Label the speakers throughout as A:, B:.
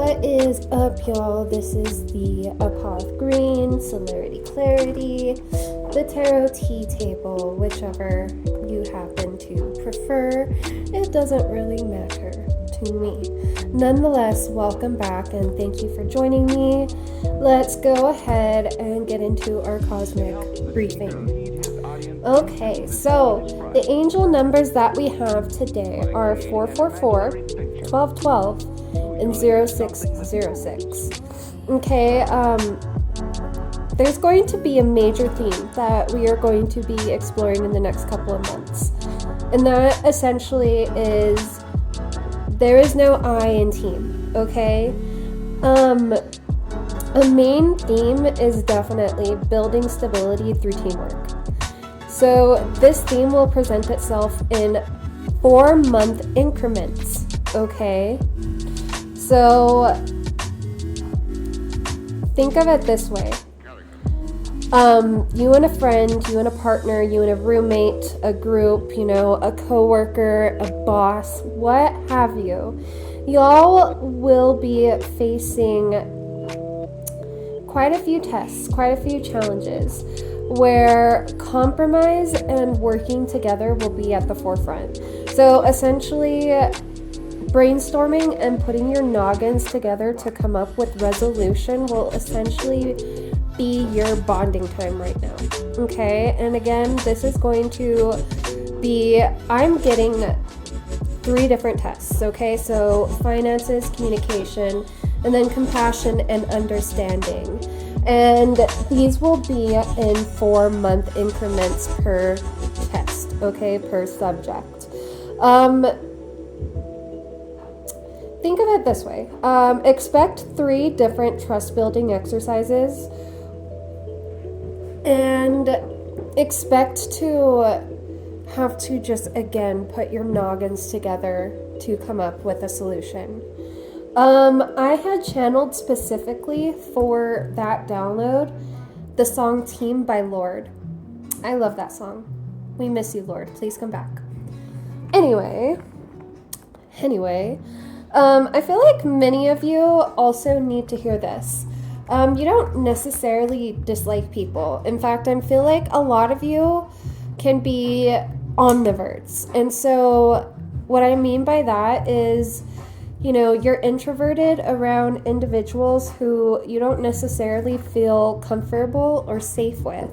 A: What is up, y'all? This is the Apoth Green, Celerity Clarity, the Tarot Tea Table, whichever you happen to prefer. It doesn't really matter to me. Nonetheless, welcome back and thank you for joining me. Let's go ahead and get into our cosmic briefing. Okay, so the angel numbers that we have today are 444, 1212, and 0606. Okay, there's going to be a major theme that we are going to be exploring in the next couple of months. And that essentially is there is no I in team, okay? A main theme is definitely building stability through teamwork. So this theme will present itself in 4-month increments, okay? So think of it this way. You and a friend, you and a partner, you and a roommate, a group, a coworker, a boss, what have you. Y'all will be facing quite a few tests, quite a few challenges where compromise and working together will be at the forefront. So essentially, brainstorming and putting your noggins together to come up with resolution will essentially be your bonding time right now. Okay, and again, this is going to be, I'm getting 3 different tests. Okay, so finances, communication, and then compassion and understanding. And these will be in 4-month increments per test, okay, per subject. Think of it this way. Expect 3 different trust building exercises and expect to have to just, again, put your noggins together to come up with a solution. I had channeled specifically for that download the song Team by Lord. I love that song. We miss you, Lord. Please come back. Anyway, I feel like many of you also need to hear this. You don't necessarily dislike people. In fact, I feel like a lot of you can be omniverts. And so what I mean by that is, you're introverted around individuals who you don't necessarily feel comfortable or safe with.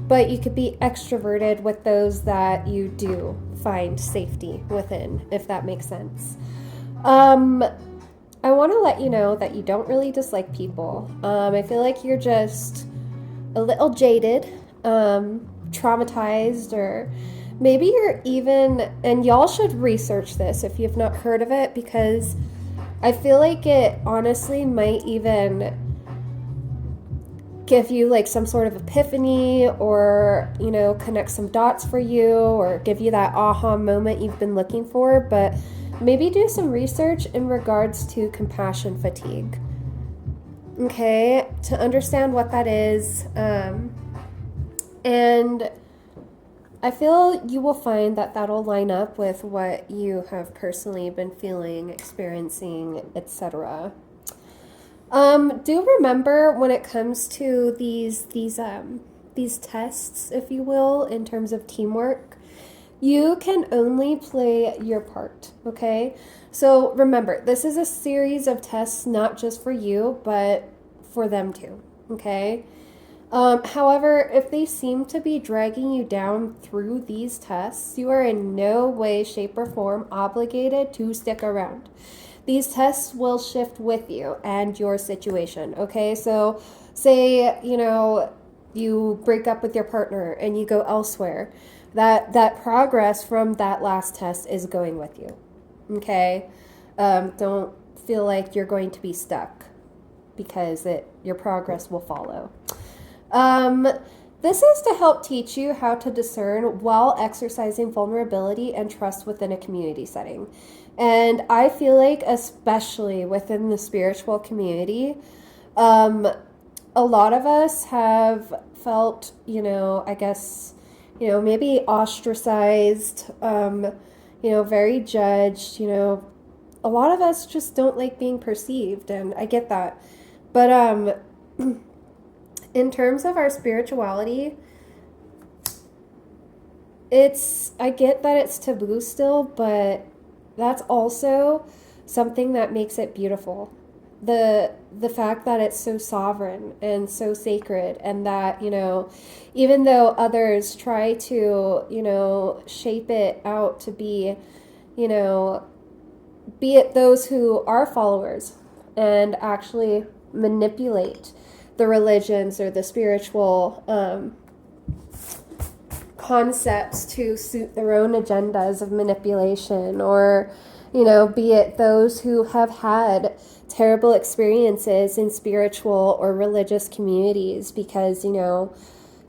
A: But you could be extroverted with those that you do find safety within, if that makes sense. I want to let you know that you don't really dislike people. I feel like you're just a little jaded, traumatized, or maybe you're even, and y'all should research this if you've not heard of it, because I feel like it honestly might even give you like some sort of epiphany or, connect some dots for you or give you that aha moment you've been looking for. But maybe do some research in regards to compassion fatigue. Okay, to understand what that is. And I feel you will find that that'll line up with what you have personally been feeling, experiencing, etc. Do remember when it comes to these tests, if you will, in terms of teamwork, you can only play your part, okay? So remember, this is a series of tests, not just for you, but for them too, okay? However, if they seem to be dragging you down through these tests, you are in no way, shape, or form obligated to stick around. These tests will shift with you and your situation, okay? So say, you break up with your partner and you go elsewhere. That progress from that last test is going with you, okay? Don't feel like you're going to be stuck because your progress will follow. This is to help teach you how to discern while exercising vulnerability and trust within a community setting. And I feel like especially within the spiritual community, a lot of us have felt, maybe ostracized, very judged, a lot of us just don't like being perceived, and I get that. But in terms of our spirituality, I get that it's taboo still, but that's also something that makes it beautiful. The fact that it's so sovereign and so sacred, and that, even though others try to, shape it out to be, be it those who are followers and actually manipulate the religions or the spiritual concepts to suit their own agendas of manipulation, or be it those who have had terrible experiences in spiritual or religious communities because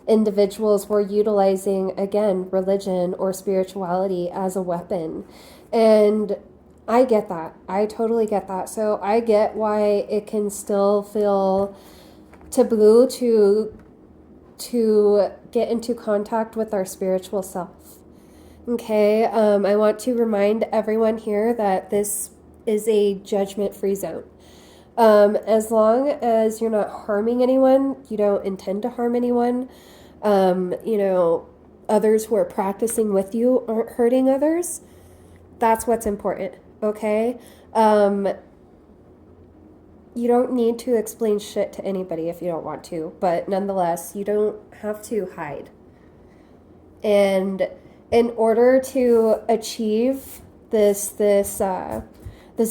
A: individuals were utilizing, again, religion or spirituality as a weapon. And I get that. I totally get that. So I get why it can still feel taboo to get into contact with our spiritual self. Okay, I want to remind everyone here that this is a judgment-free zone. As long as you're not harming anyone, you don't intend to harm anyone, others who are practicing with you aren't hurting others, that's what's important, okay? You don't need to explain shit to anybody if you don't want to, but nonetheless, you don't have to hide. And in order to achieve this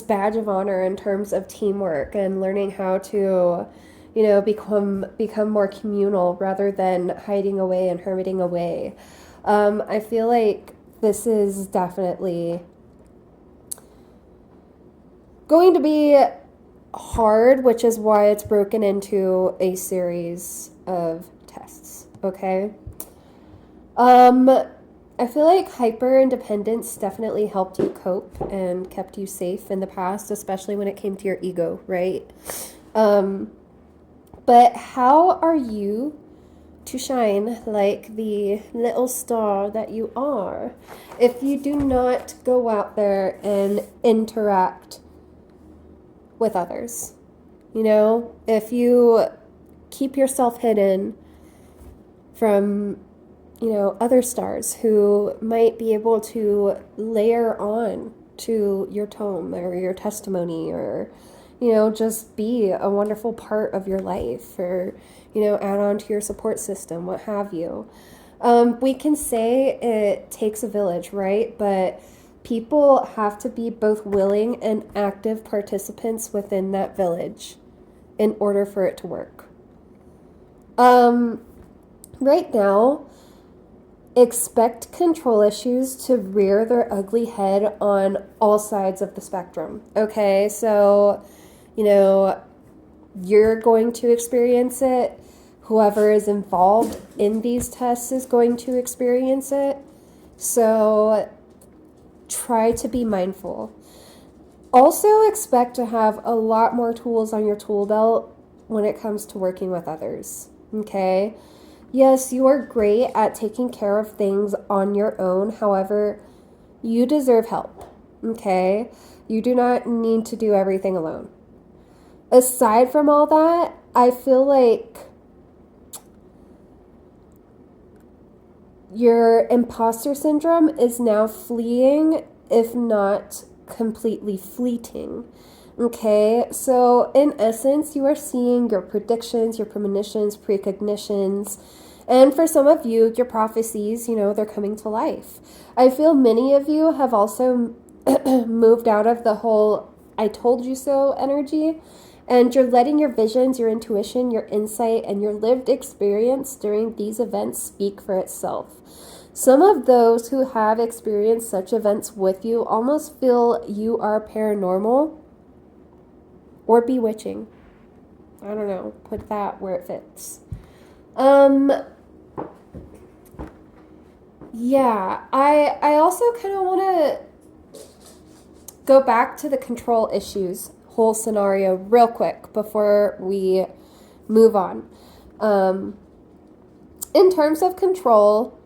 A: badge of honor in terms of teamwork and learning how to, become more communal rather than hiding away and hermiting away, I feel like this is definitely going to be hard, which is why it's broken into a series of tests, okay? I feel like hyper independence definitely helped you cope and kept you safe in the past, especially when it came to your ego, right? But how are you to shine like the little star that you are if you do not go out there and interact with others? If you keep yourself hidden from other stars who might be able to layer on to your tome or your testimony, or just be a wonderful part of your life, or add on to your support system, what have you. We can say it takes a village, right? But people have to be both willing and active participants within that village in order for it to work. Right now, expect control issues to rear their ugly head on all sides of the spectrum. Okay, so, you're going to experience it. Whoever is involved in these tests is going to experience it. So try to be mindful. Also expect to have a lot more tools on your tool belt when it comes to working with others. Okay? Yes, you are great at taking care of things on your own. However, you deserve help. Okay? You do not need to do everything alone. Aside from all that, I feel like your imposter syndrome is now fleeing, if not completely fleeting. Okay, so in essence, you are seeing your predictions, your premonitions, precognitions, and for some of you, your prophecies, they're coming to life. I feel many of you have also moved out of the whole I told you so energy, and you're letting your visions, your intuition, your insight, and your lived experience during these events speak for itself. Some of those who have experienced such events with you almost feel you are paranormal or bewitching. I don't know, put that where it fits. Yeah, I also kind of want to go back to the control issues whole scenario real quick before we move on. In terms of control,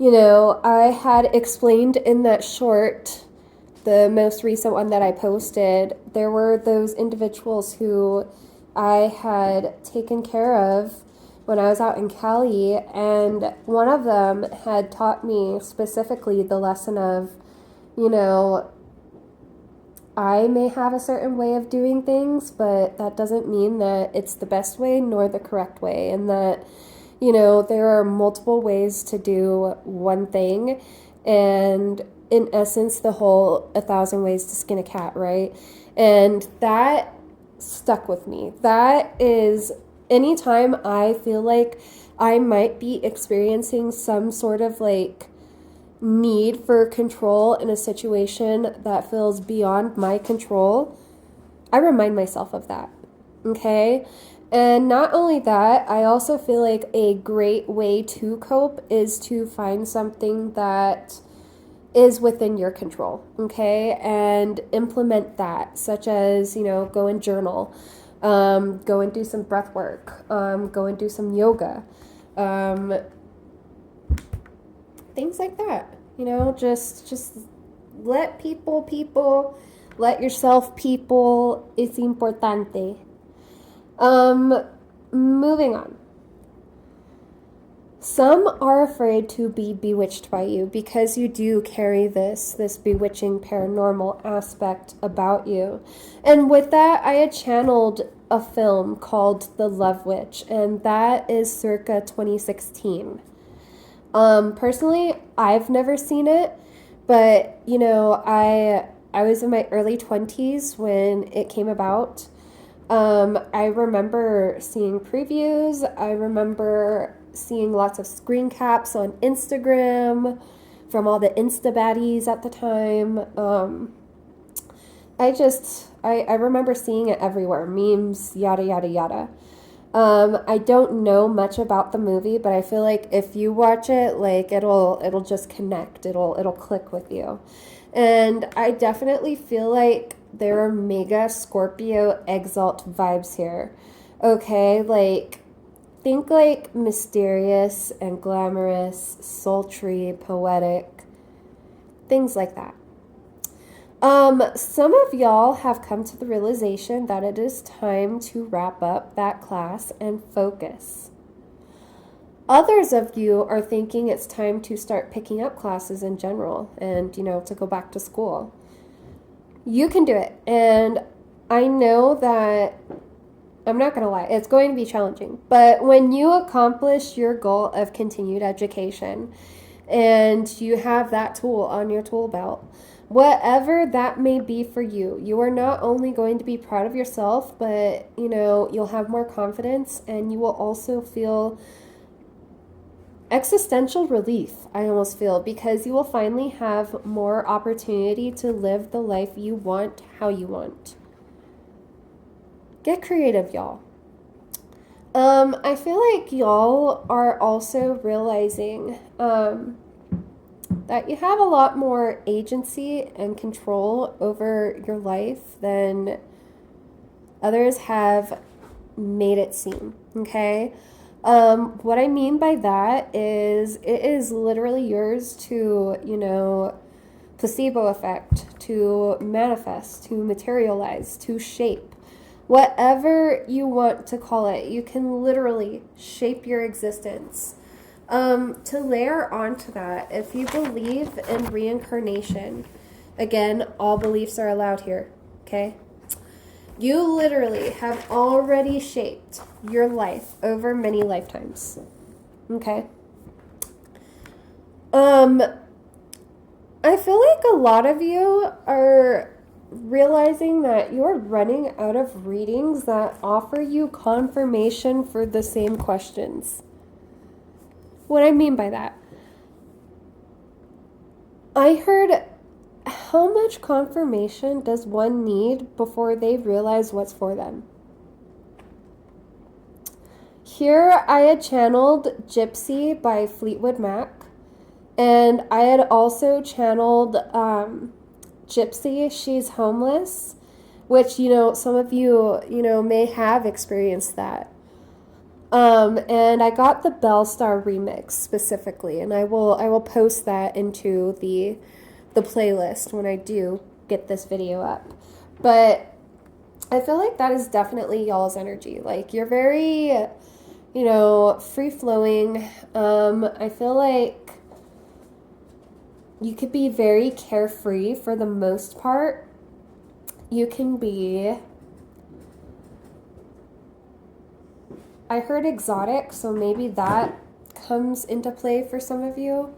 A: I had explained in that short the most recent one that I posted, there were those individuals who I had taken care of when I was out in Cali, and one of them had taught me specifically the lesson of, you know, I may have a certain way of doing things, but that doesn't mean that it's the best way nor the correct way, and that, you know, there are multiple ways to do one thing, and in essence, the whole 1,000 ways to skin a cat, right? And that stuck with me. That is, anytime I feel like I might be experiencing some sort of like need for control in a situation that feels beyond my control, I remind myself of that. Okay? And not only that, I also feel like a great way to cope is to find something that is within your control, okay? And implement that, such as, you know, go and journal, go and do some breath work, go and do some yoga, things like that, you know, just let people, let yourself people, it's importante. Moving on. Some are afraid to be bewitched by you because you do carry this bewitching paranormal aspect about you. And with that, I had channeled a film called The Love Witch, and that is circa 2016. Personally, I've never seen it, but, you know, I was in my early 20s when it came about. I remember seeing previews. I remember seeing lots of screen caps on Instagram from all the Insta baddies at the time. I remember seeing it everywhere, memes, yada yada yada. I don't know much about the movie, but I feel like if you watch it, like it'll just connect. It'll click with you. And I definitely feel like there are mega Scorpio exalt vibes here. Okay, like think like mysterious and glamorous, sultry, poetic, things like that. Some of y'all have come to the realization that it is time to wrap up that class and focus. Others of you are thinking it's time to start picking up classes in general and, you know, to go back to school. You can do it. And I know that, I'm not going to lie, it's going to be challenging. But when you accomplish your goal of continued education and you have that tool on your tool belt, whatever that may be for you, you are not only going to be proud of yourself, but, you know, you'll have more confidence and you will also feel existential relief, I almost feel, because you will finally have more opportunity to live the life you want, how you want. Get creative, y'all. I feel like y'all are also realizing that you have a lot more agency and control over your life than others have made it seem, okay? What I mean by that is it is literally yours to, you know, placebo effect, to manifest, to materialize, to shape. Whatever you want to call it, you can literally shape your existence. To layer onto that, if you believe in reincarnation, again, all beliefs are allowed here, okay? You literally have already shaped your life over many lifetimes, okay? I feel like a lot of you are realizing that you're running out of readings that offer you confirmation for the same questions. What I mean by that, I heard, how much confirmation does one need before they realize what's for them? Here I had channeled Gypsy by Fleetwood Mac, and I had also channeled Gypsy, She's Homeless, which, you know, some of you, you know, may have experienced that. And I got the Bellstar remix specifically, and I will post that into the playlist when I do get this video up. But I feel like that is definitely y'all's energy. Like, you're very, you know, free-flowing. I feel like you could be very carefree for the most part. You can be, I heard exotic, so maybe that comes into play for some of you.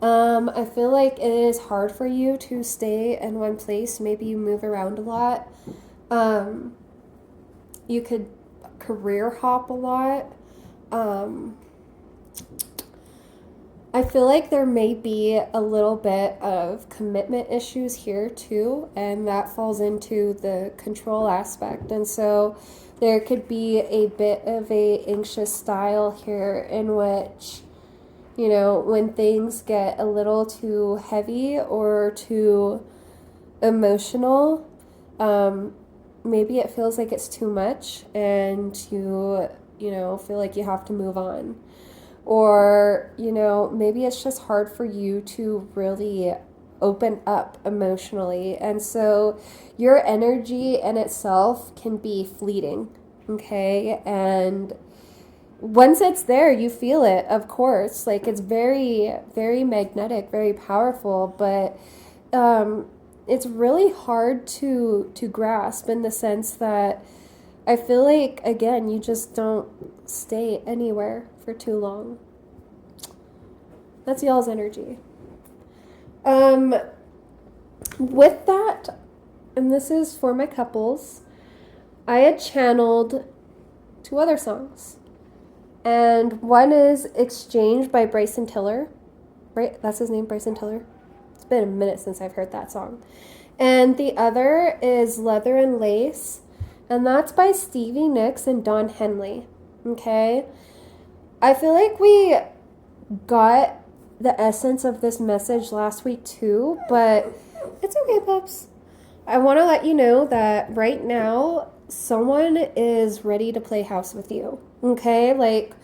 A: I feel like it is hard for you to stay in one place. Maybe you move around a lot. You could career hop a lot. I feel like there may be a little bit of commitment issues here too, and that falls into the control aspect. And so there could be a bit of a anxious style here in which, you know, when things get a little too heavy or too emotional, maybe it feels like it's too much and you know, feel like you have to move on. Or, you know, maybe it's just hard for you to really open up emotionally. And so your energy in itself can be fleeting, okay? And once it's there, you feel it, of course. Like, it's very, very magnetic, very powerful, but it's really hard to grasp in the sense that I feel like, again, you just don't stay anywhere for too long. That's y'all's energy. With that, and this is for my couples, I had channeled 2 other songs. And one is Exchange by Bryson Tiller. Right? That's his name, Bryson Tiller. It's been a minute since I've heard that song. And the other is Leather and Lace. And that's by Stevie Nicks and Don Henley. Okay? I feel like we got the essence of this message last week too, but it's okay, pups. I want to let you know that right now, someone is ready to play house with you. Okay? Like,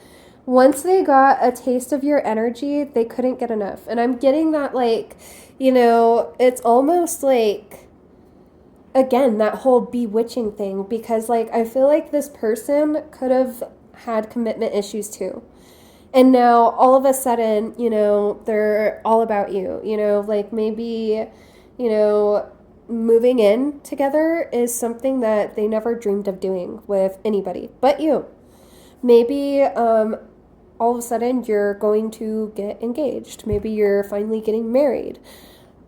A: once they got a taste of your energy, they couldn't get enough. And I'm getting that, like, you know, it's almost like, again, that whole bewitching thing, because, like, I feel like this person could have had commitment issues too. And now all of a sudden, you know, they're all about you, you know, like maybe, you know, moving in together is something that they never dreamed of doing with anybody but you. Maybe all of a sudden you're going to get engaged. Maybe you're finally getting married.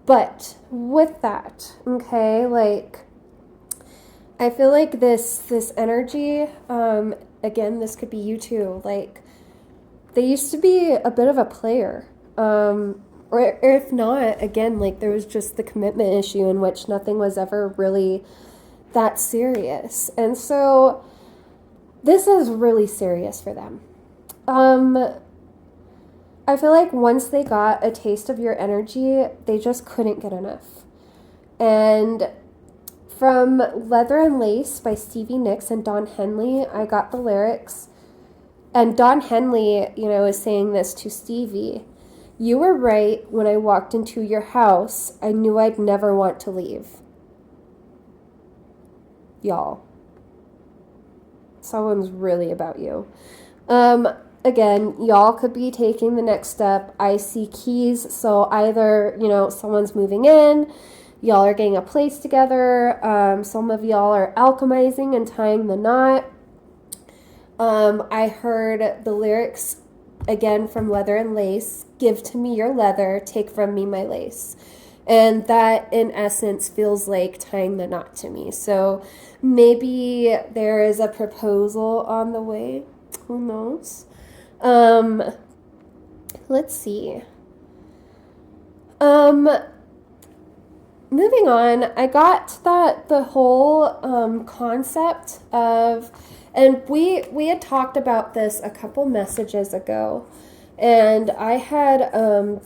A: But with that, okay, like, I feel like this energy, again, this could be you too, like, they used to be a bit of a player, or if not, again, like, there was just the commitment issue in which nothing was ever really that serious. And so this is really serious for them. I feel like once they got a taste of your energy, they just couldn't get enough. And from Leather and Lace by Stevie Nicks and Don Henley, I got the lyrics. And Don Henley, you know, is saying this to Stevie. You were right when I walked into your house. I knew I'd never want to leave. Y'all. Someone's really about you. Again, y'all could be taking the next step. I see keys, so either, you know, someone's moving in, y'all are getting a place together, some of y'all are alchemizing and tying the knot. I heard the lyrics again from Leather and Lace, give to me your leather, take from me my lace. And that in essence feels like tying the knot to me. So maybe there is a proposal on the way. Who knows? Let's see. Moving on, I got that the whole concept of, and we had talked about this a couple messages ago, and I had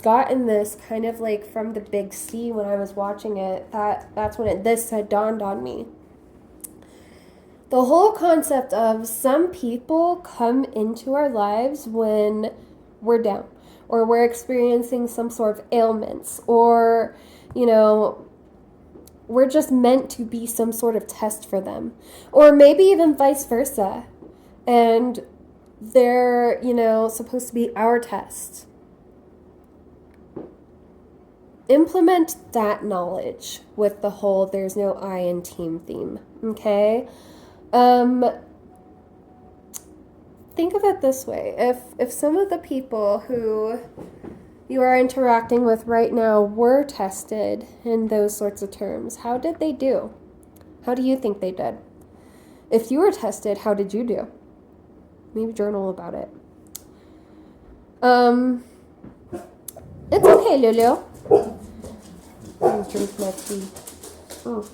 A: gotten this kind of like from the Big C when I was watching it. That's when this had dawned on me. The whole concept of some people come into our lives when we're down, or we're experiencing some sort of ailments, or, you know, we're just meant to be some sort of test for them. Or maybe even vice versa. And they're, supposed to be our test. Implement that knowledge with the whole there's no I in team theme, okay? Think of it this way. If some of the people who you are interacting with right now were tested in those sorts of terms, how did they do? How do you think they did? If you were tested, how did you do? Maybe journal about it. It's okay, Lulu. Let me drink my tea. Oh.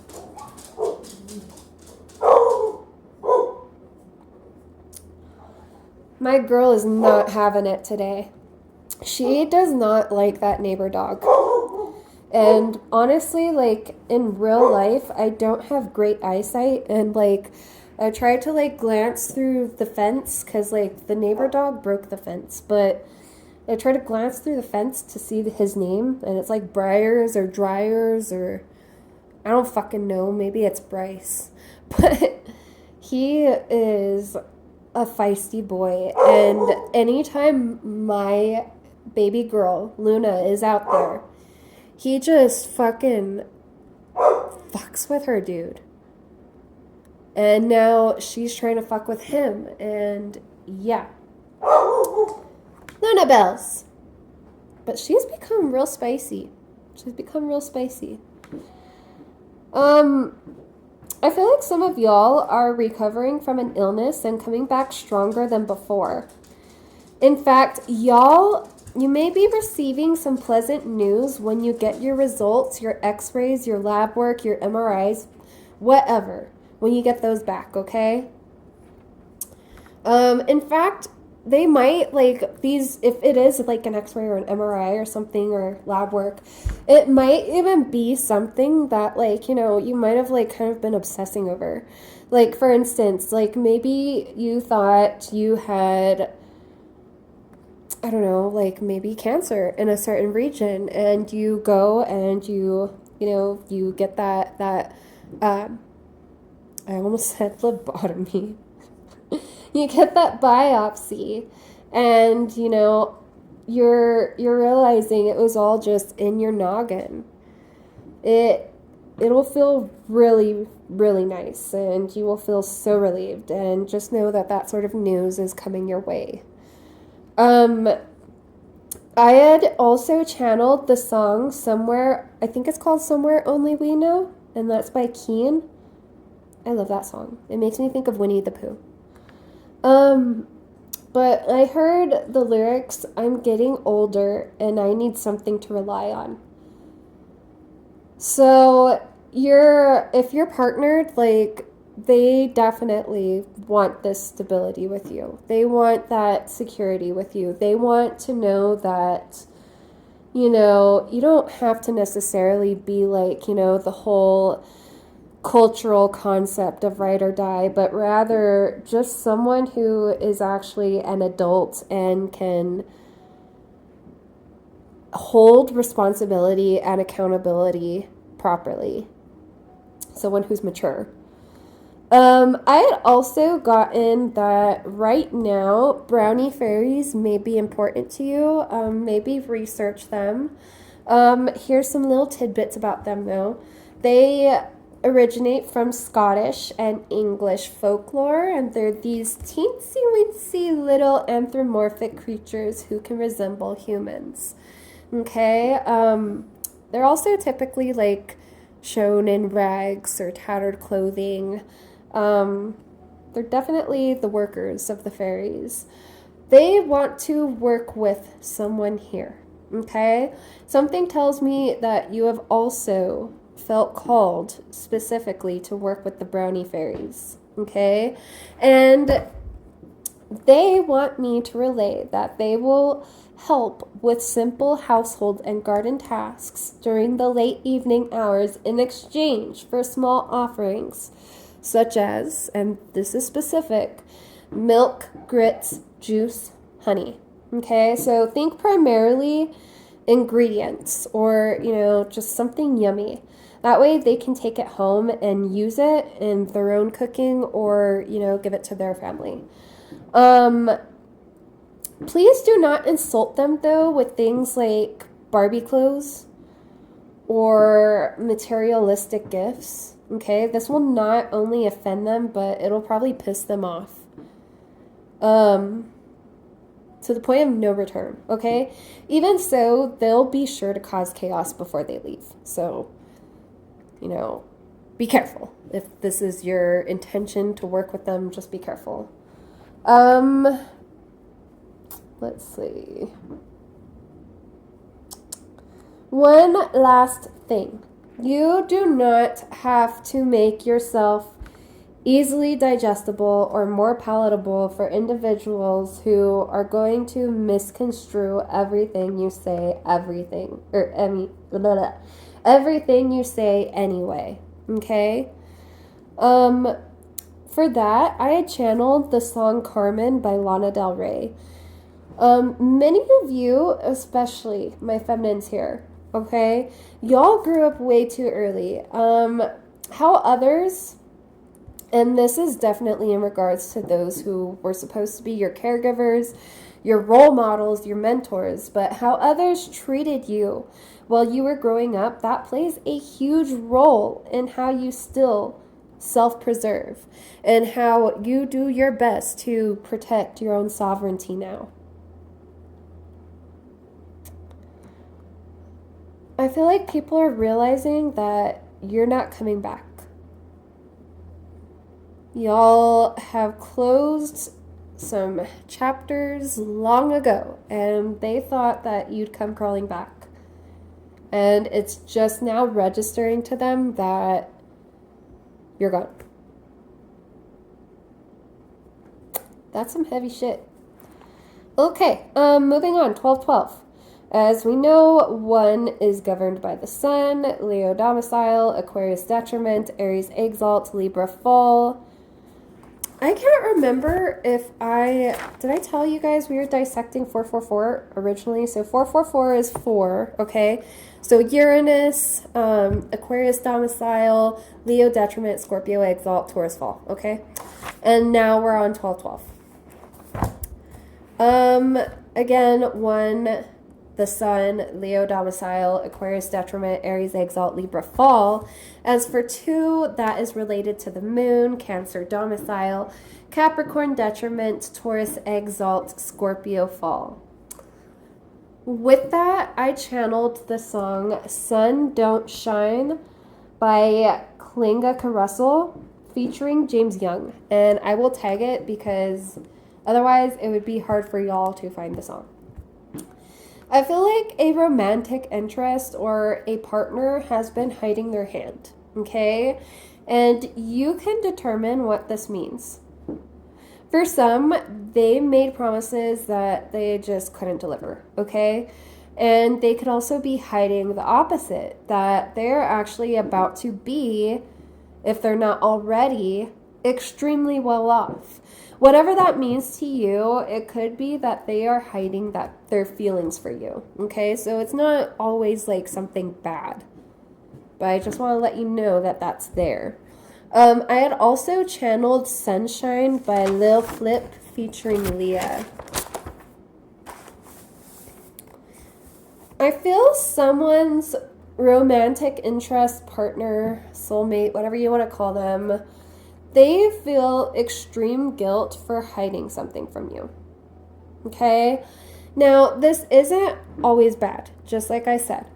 A: My girl is not having it today. She does not like that neighbor dog. And honestly, like, in real life, I don't have great eyesight. And, like, I tried to, like, glance through the fence because, like, the neighbor dog broke the fence. But I tried to glance through the fence to see his name. And it's, like, Briars or Dryers or I don't fucking know. Maybe it's Bryce. But he is a feisty boy. And anytime my baby girl, Luna, is out there, he just fucking fucks with her, dude. And now she's trying to fuck with him. And yeah. Luna bells. But she's become real spicy. I feel like some of y'all are recovering from an illness and coming back stronger than before. In fact, you may be receiving some pleasant news when you get your results, your x-rays, your lab work, your MRIs, whatever, when you get those back, okay? In fact, they might, like, these, if it is like an x-ray or an MRI or something or lab work, it might even be something that, like, you might have, like, kind of been obsessing over. Like, for instance, like, maybe you thought you had, I don't know, like, maybe cancer in a certain region, and you go and you get that I almost said lobotomy. You get that biopsy, and you're realizing it was all just in your noggin. It'll feel really, really nice, and you will feel so relieved. And just know that sort of news is coming your way. I had also channeled the song Somewhere. I think it's called Somewhere Only We Know, and that's by Keen. I love that song. It makes me think of Winnie the Pooh. But I heard the lyrics, I'm getting older and I need something to rely on. So if you're partnered, like, they definitely want this stability with you. They want that security with you. They want to know that, you don't have to necessarily be like, the whole cultural concept of ride or die, but rather just someone who is actually an adult and can hold responsibility and accountability properly. Someone who's mature. I had also gotten that right now brownie fairies may be important to you. Maybe research them. Here's some little tidbits about them though. They originate from Scottish and English folklore, and they're these teensy-weensy little anthropomorphic creatures who can resemble humans. Okay? They're also typically, like, shown in rags or tattered clothing. They're definitely the workers of the fairies. They want to work with someone here. Okay? Something tells me that you have also felt called specifically to work with the brownie fairies, okay? And they want me to relay that they will help with simple household and garden tasks during the late evening hours in exchange for small offerings, such as, and this is specific, milk, grits, juice, honey, okay? So think primarily ingredients or, just something yummy. That way they can take it home and use it in their own cooking or, give it to their family. Please do not insult them, though, with things like Barbie clothes or materialistic gifts. Okay, this will not only offend them, but it'll probably piss them off. To the point of no return, okay? Even so, they'll be sure to cause chaos before they leave. So, be careful. If this is your intention to work with them, just be careful. Let's see. One last thing. You do not have to make yourself easily digestible or more palatable for individuals who are going to misconstrue everything you say, everything you say anyway. Okay? For that, I had channeled the song Carmen by Lana Del Rey. Many of you, especially my feminines here, okay, y'all grew up way too early. How others, and this is definitely in regards to those who were supposed to be your caregivers, your role models, your mentors, but how others treated you while you were growing up, that plays a huge role in how you still self-preserve and how you do your best to protect your own sovereignty now. I feel like people are realizing that you're not coming back. Y'all have closed some chapters long ago, and they thought that you'd come crawling back. And it's just now registering to them that you're gone. That's some heavy shit. Okay, moving on, 12-12. As we know, 1 is governed by the Sun, Leo domicile, Aquarius detriment, Aries exalt, Libra fall. I can't remember if did I tell you guys we were dissecting 444 originally? So 444 is 4, okay? So Uranus, Aquarius domicile, Leo detriment, Scorpio exalt, Taurus fall, okay? And now we're on 12-12. Again, 1, the Sun, Leo domicile, Aquarius detriment, Aries exalt, Libra fall. As for 2, that is related to the Moon, Cancer domicile, Capricorn detriment, Taurus exalt, Scorpio fall. With that, I channeled the song Sun Don't Shine by Klinga Russell featuring James Young. And I will tag it because otherwise it would be hard for y'all to find the song. I feel like a romantic interest or a partner has been hiding their hand, okay? And you can determine what this means. For some, they made promises that they just couldn't deliver, okay? And they could also be hiding the opposite, that they're actually about to be, if they're not already, extremely well off. Whatever that means to you, it could be that they are hiding their feelings for you, okay? So it's not always like something bad, but I just want to let you know that that's there. I had also channeled Sunshine by Lil Flip featuring Leah. I feel someone's romantic interest, partner, soulmate, whatever you want to call them, they feel extreme guilt for hiding something from you, okay? Now, this isn't always bad, just like I said.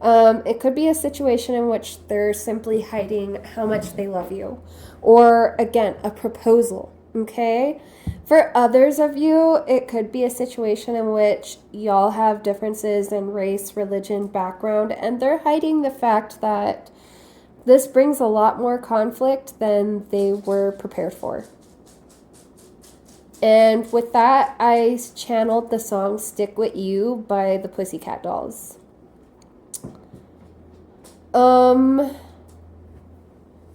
A: It could be a situation in which they're simply hiding how much they love you, or, again, a proposal, okay? For others of you, it could be a situation in which y'all have differences in race, religion, background, and they're hiding the fact that this brings a lot more conflict than they were prepared for. And with that, I channeled the song Stick With You by the Pussycat Dolls.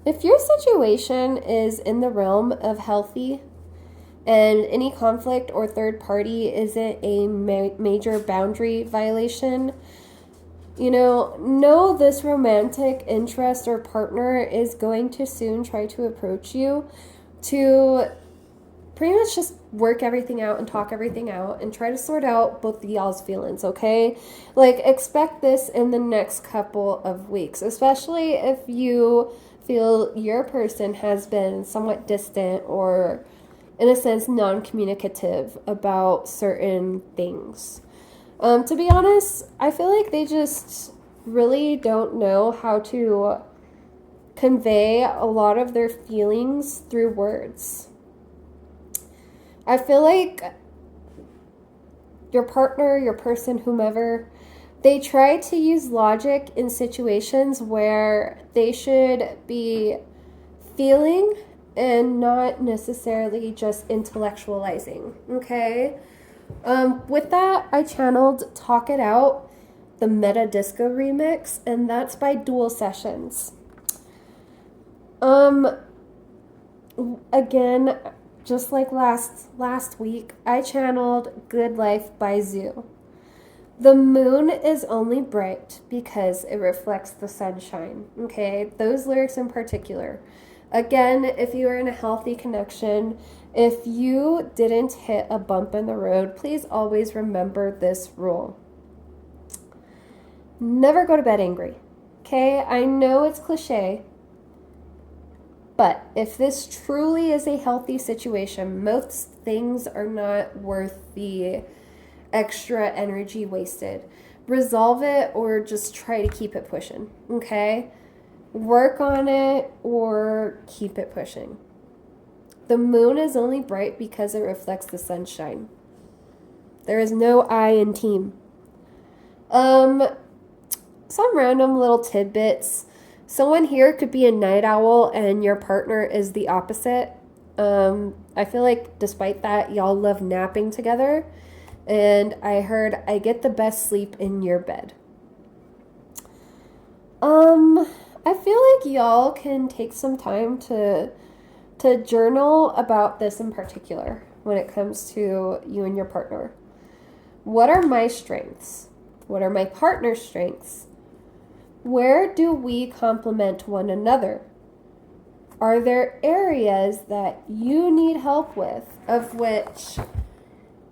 A: If your situation is in the realm of healthy and any conflict or third party isn't a major boundary violation, Know this romantic interest or partner is going to soon try to approach you to pretty much just work everything out and talk everything out and try to sort out both of y'all's feelings, okay? Like, expect this in the next couple of weeks, especially if you feel your person has been somewhat distant or, in a sense, non-communicative about certain things. To be honest, I feel like they just really don't know how to convey a lot of their feelings through words. I feel like your partner, your person, whomever, they try to use logic in situations where they should be feeling and not necessarily just intellectualizing, okay? With that, I channeled Talk It Out, the Meta Disco remix, and that's by Dual Sessions. Again, just like last week, I channeled Good Life by Zoo. The moon is only bright because it reflects the sunshine, okay? Those lyrics in particular. Again, if you are in a healthy connection, if you didn't hit a bump in the road, please always remember this rule. Never go to bed angry, okay? I know it's cliche, but if this truly is a healthy situation, most things are not worth the extra energy wasted. Resolve it or just try to keep it pushing, okay? Work on it or keep it pushing. The moon is only bright because it reflects the sunshine. There is no I in team. Some random little tidbits. Someone here could be a night owl and your partner is the opposite. I feel like despite that, y'all love napping together. And I heard I get the best sleep in your bed. I feel like y'all can take some time to journal about this in particular when it comes to you and your partner. What are my strengths? What are my partner's strengths? Where do we complement one another? Are there areas that you need help with, of which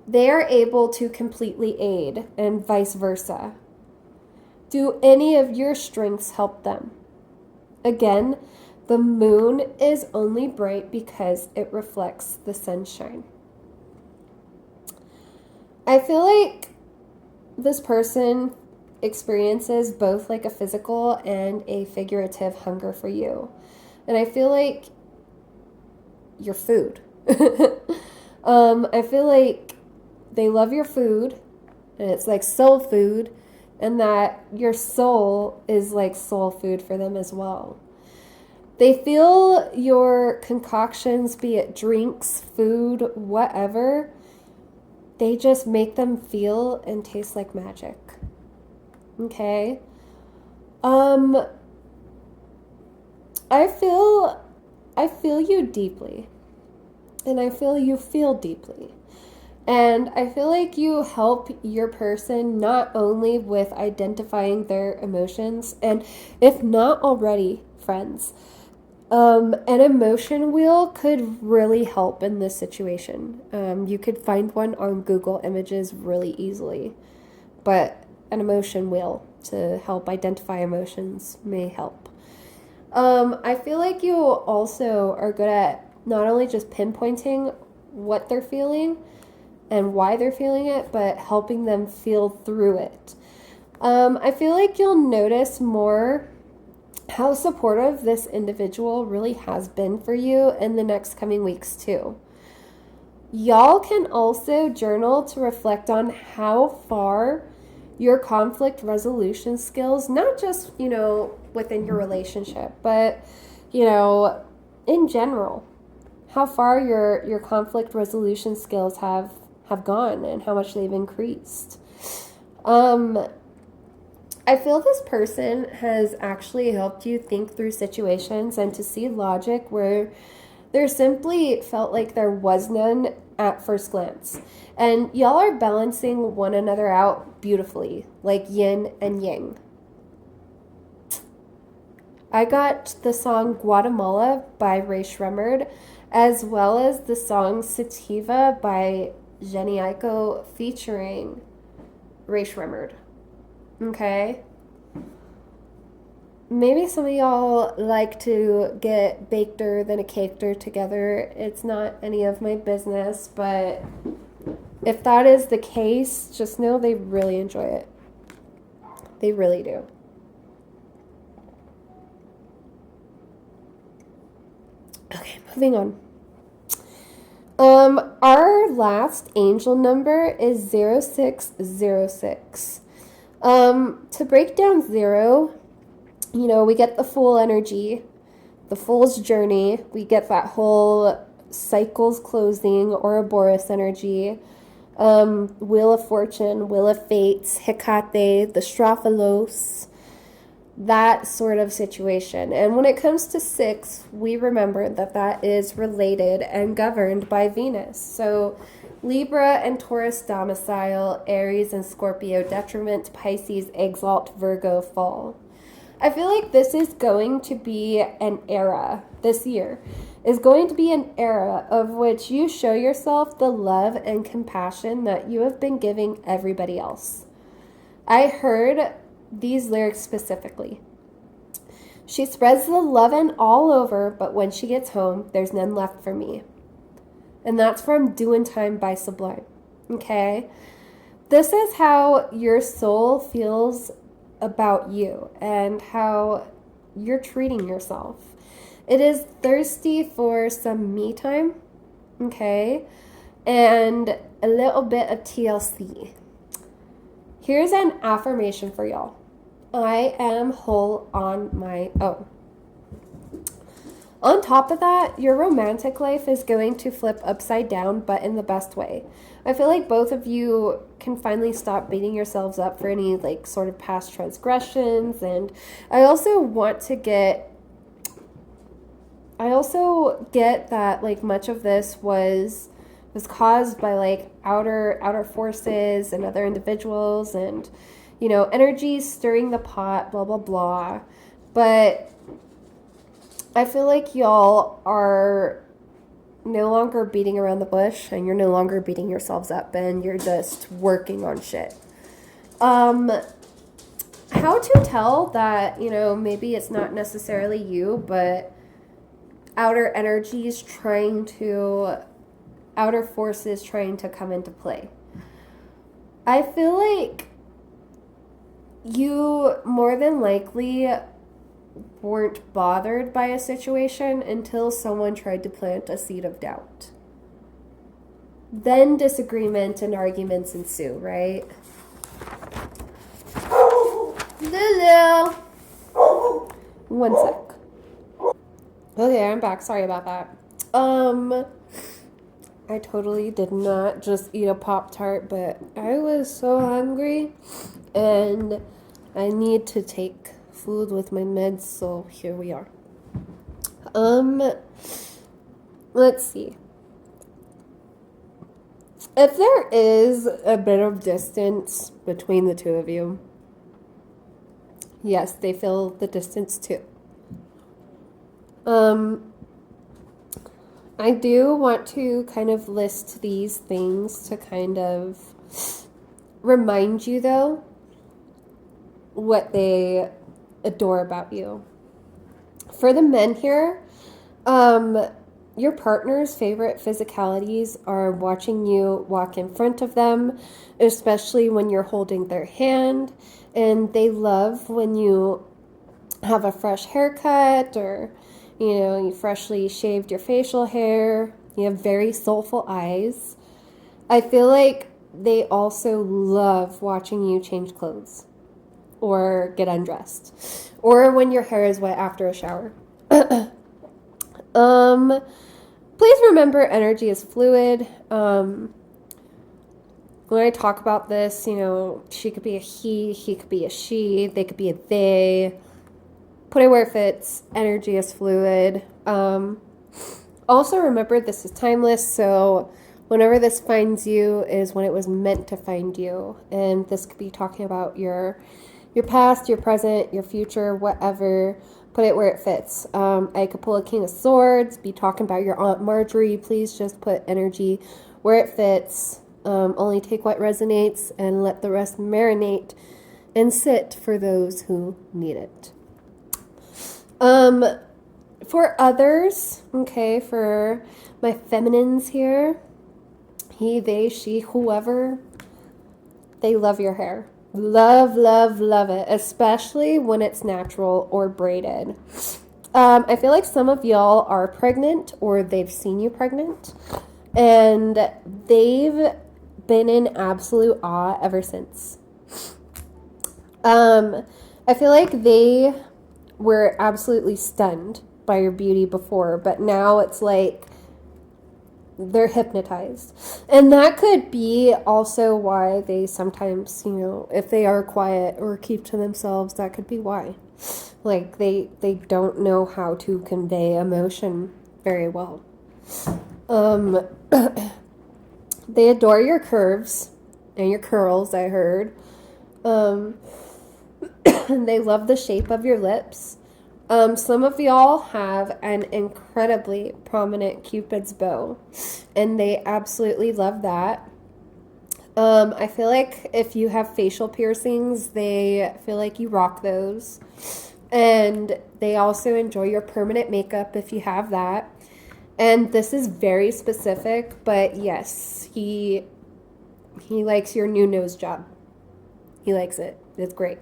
A: they are able to completely aid, and vice versa? Do any of your strengths help them? Again, the moon is only bright because it reflects the sunshine. I feel like this person experiences both like a physical and a figurative hunger for you. And I feel like your food. I feel like they love your food, and it's like soul food, and that your soul is like soul food for them as well. They feel your concoctions, be it drinks, food, whatever, they just make them feel and taste like magic. Okay? I feel you deeply. And I feel you feel deeply. And I feel like you help your person not only with identifying their emotions, and if not already, friends, an emotion wheel could really help in this situation. You could find one on Google Images really easily, but an emotion wheel to help identify emotions may help. I feel like you also are good at not only just pinpointing what they're feeling and why they're feeling it, but helping them feel through it. I feel like you'll notice more how supportive this individual really has been for you in the next coming weeks too. Y'all can also journal to reflect on how far your conflict resolution skills, not just, within your relationship, but, in general, how far your conflict resolution skills have gone and how much they've increased. I feel this person has actually helped you think through situations and to see logic where there simply felt like there was none at first glance. And y'all are balancing one another out beautifully, like yin and yang. I got the song Guatemala by Ray Shremmerd, as well as the song Sativa by Jenny Aiko featuring Ray Shremmerd. Okay? Maybe some of y'all like to get bakedder than a caketer together. It's not any of my business, but if that is the case, just know they really enjoy it. They really do. Okay, moving on. Our last angel number is 0606. To break down zero, we get the Fool energy, the Fool's journey. We get that whole cycles closing, Ouroboros energy, Wheel of Fortune, Wheel of Fates, Hecate, the Strophalos, that sort of situation. And when it comes to 6, we remember that that is related and governed by Venus. So Libra and Taurus domicile, Aries and Scorpio detriment, Pisces exalt, Virgo fall. I feel like this is going to be an era, this year is going to be an era of which you show yourself the love and compassion that you have been giving everybody else. I heard these lyrics specifically. She spreads the lovin' all over, but when she gets home, there's none left for me. And that's from Doin' Time by Sublime. Okay? This is how your soul feels about you and how you're treating yourself. It is thirsty for some me time, okay? And a little bit of TLC. Here's an affirmation for y'all. I am whole on my own. On top of that, your romantic life is going to flip upside down, but in the best way. I feel like both of you can finally stop beating yourselves up for any sort of past transgressions. And I also get that much of this was caused by outer forces and other individuals and energies stirring the pot, blah blah blah. But I feel like y'all are no longer beating around the bush and you're no longer beating yourselves up and you're just working on shit. How to tell that, maybe it's not necessarily you, but outer forces trying to come into play. I feel like you more than likely weren't bothered by a situation until someone tried to plant a seed of doubt. Then disagreement and arguments ensue, right? Lulu! One sec. Okay, I'm back. Sorry about that. I totally did not just eat a Pop-Tart, but I was so hungry and I need to take food with my meds, so here we are. Let's see. If there is a bit of distance between the two of you, yes, they feel the distance too. I do want to kind of list these things to kind of remind you, though, what they adore about you. For the men here, your partner's favorite physicalities are watching you walk in front of them, especially when you're holding their hand, and they love when you have a fresh haircut or you freshly shaved your facial hair. You have very soulful eyes. I feel like they also love watching you change clothes or get undressed or when your hair is wet after a shower. Please remember energy is fluid. When I talk about this, she could be a he could be a she, they could be a they. Put it where it fits. Energy is fluid. Also remember this is timeless, so whenever this finds you is when it was meant to find you. And this could be talking about your past, your present, your future, whatever. Put it where it fits. I could pull a King of Swords, be talking about your Aunt Marjorie. Please just put energy where it fits. Only take what resonates and let the rest marinate and sit for those who need it. For others, okay, for my feminines here, he, they, she, whoever, they love your hair. Love, love, love it, especially when it's natural or braided. I feel like some of y'all are pregnant or they've seen you pregnant, and they've been in absolute awe ever since. I feel like they were absolutely stunned by your beauty before, but now it's like they're hypnotized. And that could be also why they sometimes, if they are quiet or keep to themselves, that could be why. Like they don't know how to convey emotion very well. They adore your curves and your curls, I heard. They love the shape of your lips. Some of y'all have an incredibly prominent Cupid's bow, and they absolutely love that. I feel like if you have facial piercings, they feel like you rock those. And they also enjoy your permanent makeup if you have that. And this is very specific, but yes, he likes your new nose job. He likes it. It's great.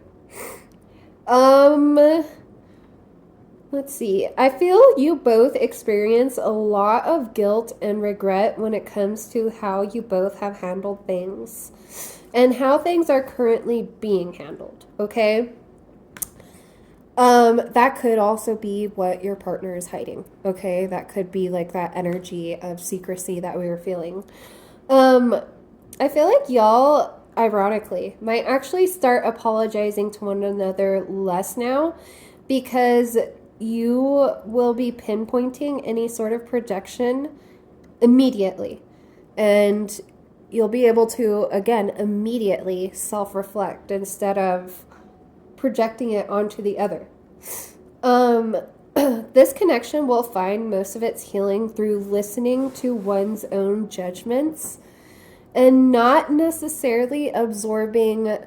A: Let's see. I feel you both experience a lot of guilt and regret when it comes to how you both have handled things and how things are currently being handled, okay? That could also be what your partner is hiding, okay? That could be like that energy of secrecy that we were feeling. I feel like y'all, ironically, might actually start apologizing to one another less now because you will be pinpointing any sort of projection immediately. And you'll be able to, again, immediately self-reflect instead of projecting it onto the other. This connection will find most of its healing through listening to one's own judgments and not necessarily absorbing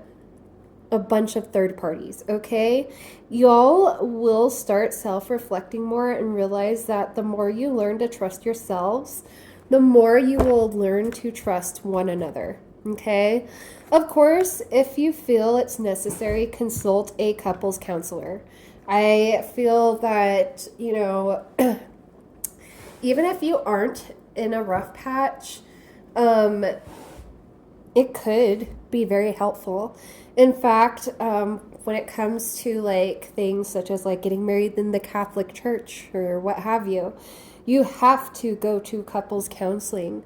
A: a bunch of third parties, okay? Y'all will start self-reflecting more and realize that the more you learn to trust yourselves, the more you will learn to trust one another, okay? Of course, if you feel it's necessary, consult a couples counselor. I feel that, even if you aren't in a rough patch, it could be very helpful. In fact, when it comes to like things such as like getting married in the Catholic Church or what have you, you have to go to couples counseling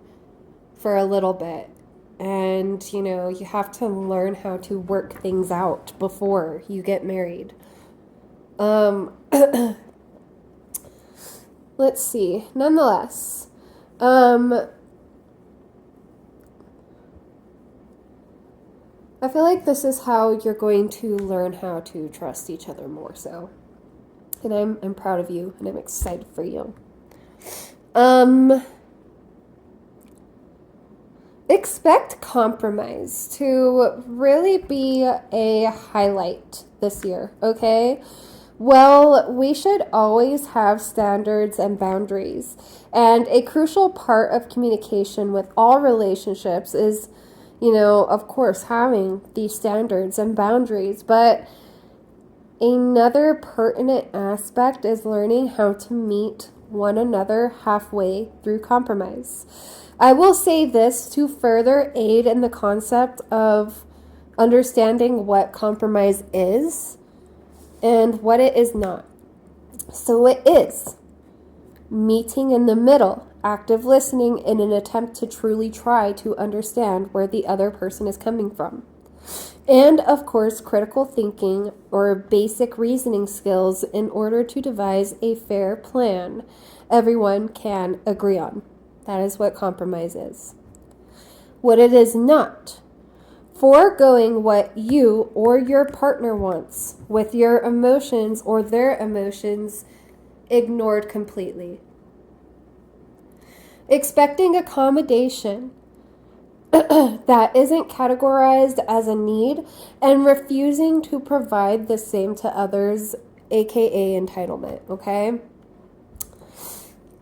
A: for a little bit. And, you have to learn how to work things out before you get married. Let's see. Nonetheless, I feel like this is how you're going to learn how to trust each other more so. And I'm proud of you and I'm excited for you. Expect compromise to really be a highlight this year, okay? Well, we should always have standards and boundaries. And a crucial part of communication with all relationships is, of course, having these standards and boundaries. But another pertinent aspect is learning how to meet one another halfway through compromise. I will say this to further aid in the concept of understanding what compromise is and what it is not. So it is meeting in the middle, active listening in an attempt to truly try to understand where the other person is coming from. And of course, critical thinking or basic reasoning skills in order to devise a fair plan everyone can agree on. That is what compromise is. What it is not. foregoing what you or your partner wants, with your emotions or their emotions ignored completely. Expecting accommodation that isn't categorized as a need and refusing to provide the same to others, aka entitlement, okay?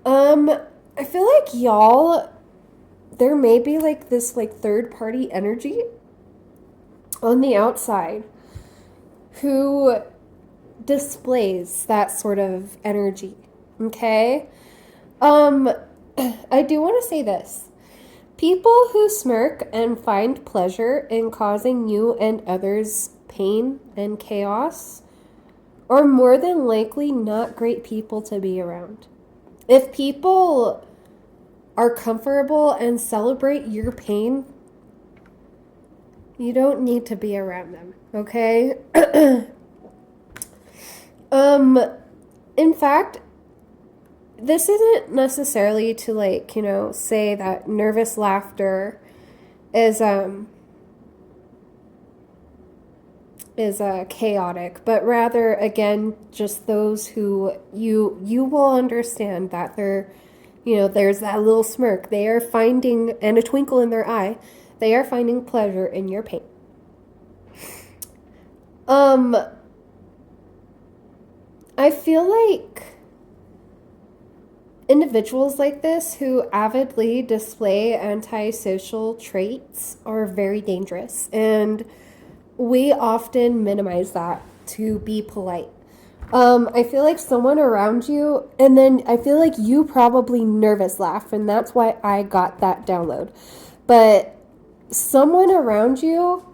A: I feel like y'all, there may be like this like third party energy on the outside who displays that sort of energy, okay? I do want to say this. People who smirk and find pleasure in causing you and others pain and chaos are more than likely not great people to be around. If people are comfortable and celebrate your pain, you don't need to be around them, okay? In fact, this isn't necessarily to like, say that nervous laughter is chaotic, but rather again just those who you will understand that they're, there's that little smirk. They are finding, and a twinkle in their eye, they are finding pleasure in your pain. I feel like individuals like this who avidly display antisocial traits are very dangerous, and we often minimize that to be polite. I feel like someone around you, and then I feel like you probably nervous laugh, and that's why I got that download. But someone around you,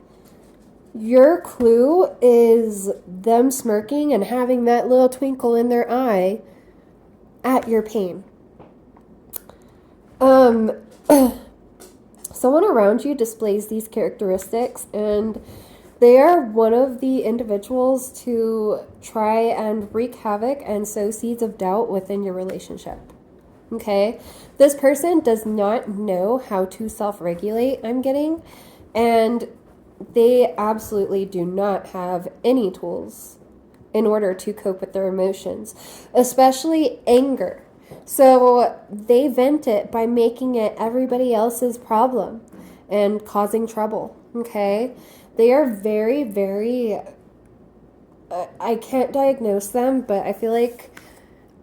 A: your clue is them smirking and having that little twinkle in their eye at your pain. Someone around you displays these characteristics, and they are one of the individuals to try and wreak havoc and sow seeds of doubt within your relationship. Okay? This person does not know how to self-regulate, I'm getting, and they absolutely do not have any tools in order to cope with their emotions, especially anger. So they vent it by making it everybody else's problem and causing trouble, okay? They are very, very, I can't diagnose them, but I feel like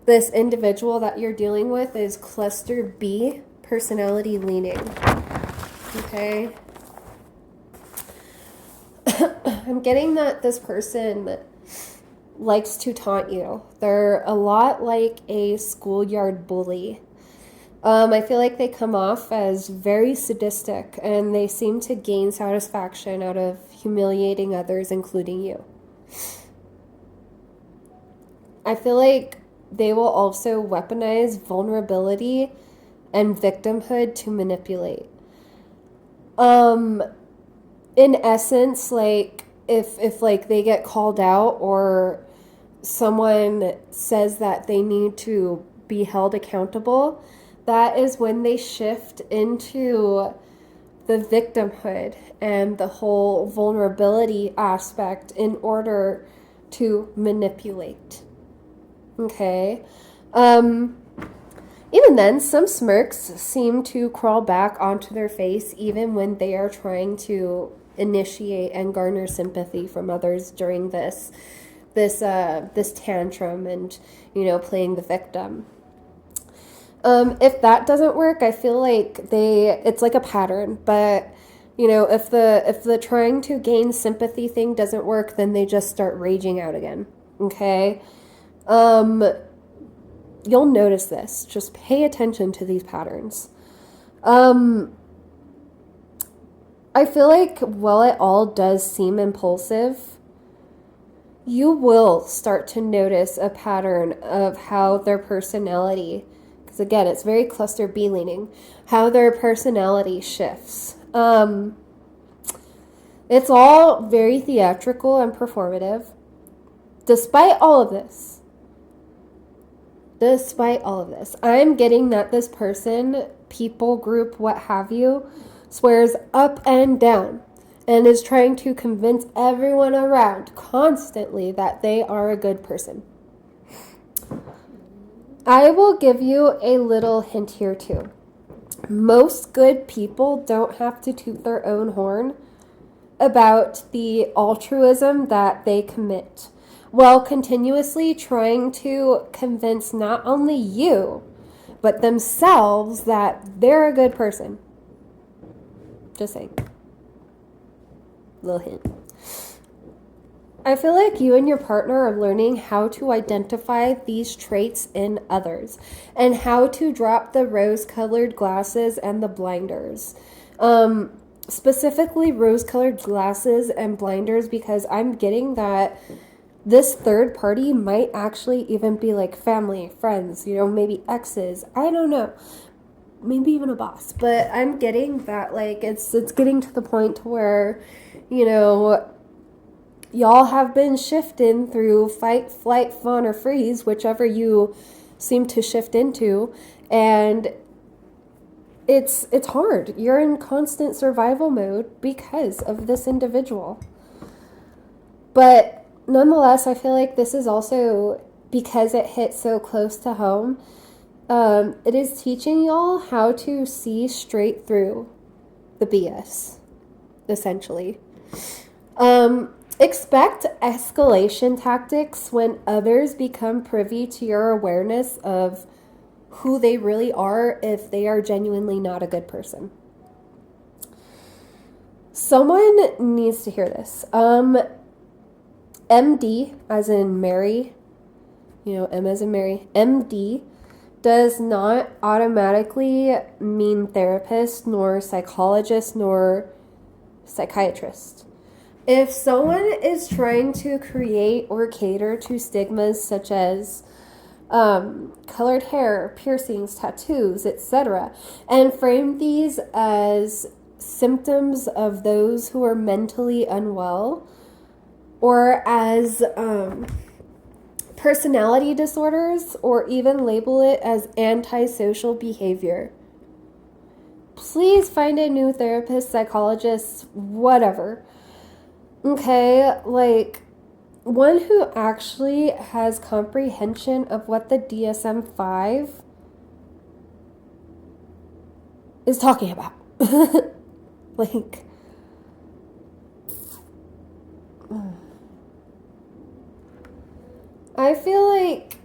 A: this individual that you're dealing with is cluster B personality leaning, okay? I'm getting that this person likes to taunt you. They're a lot like a schoolyard bully. I feel like they come off as very sadistic, and they seem to gain satisfaction out of humiliating others, including you. I feel like they will also weaponize vulnerability and victimhood to manipulate. In essence, like if like they get called out or someone says that they need to be held accountable, that is when they shift into the victimhood and the whole vulnerability aspect in order to manipulate. Okay? Even then, some smirks seem to crawl back onto their face even when they are trying to initiate and garner sympathy from others during this tantrum and, playing the victim. If that doesn't work, I feel like it's like a pattern, but if the trying to gain sympathy thing doesn't work, then they just start raging out again. Okay? You'll notice this. Just pay attention to these patterns. I feel like while it all does seem impulsive, you will start to notice a pattern of how their personality, because again, it's very cluster B leaning, how their personality shifts. It's all very theatrical and performative. Despite all of this, I'm getting that this person, people, group, what have you, swears up and down and is trying to convince everyone around constantly that they are a good person. I will give you a little hint here too. Most good people don't have to toot their own horn about the altruism that they commit, while continuously trying to convince not only you, but themselves that they're a good person. Just saying. Little hint. I feel like you and your partner are learning how to identify these traits in others and how to drop the rose-colored glasses and the blinders. Specifically rose-colored glasses and blinders, because I'm getting that this third party might actually even be like family, friends, maybe exes. I don't know. Maybe even a boss. But I'm getting that like it's getting to the point where, y'all have been shifting through fight, flight, fawn, or freeze, whichever you seem to shift into, and it's hard. You're in constant survival mode because of this individual. But nonetheless, I feel like this is also, because it hits so close to home, it is teaching y'all how to see straight through the BS, essentially. Expect escalation tactics when others become privy to your awareness of who they really are if they are genuinely not a good person. Someone needs to hear this. MD, as in Mary, M as in Mary, MD does not automatically mean therapist, nor psychologist, nor psychiatrist. If someone is trying to create or cater to stigmas such as colored hair, piercings, tattoos, etc., and frame these as symptoms of those who are mentally unwell, or as personality disorders, or even label it as antisocial behavior, please find a new therapist, psychologist, whatever. Okay, like one who actually has comprehension of what the DSM-5 is talking about. Like, I feel like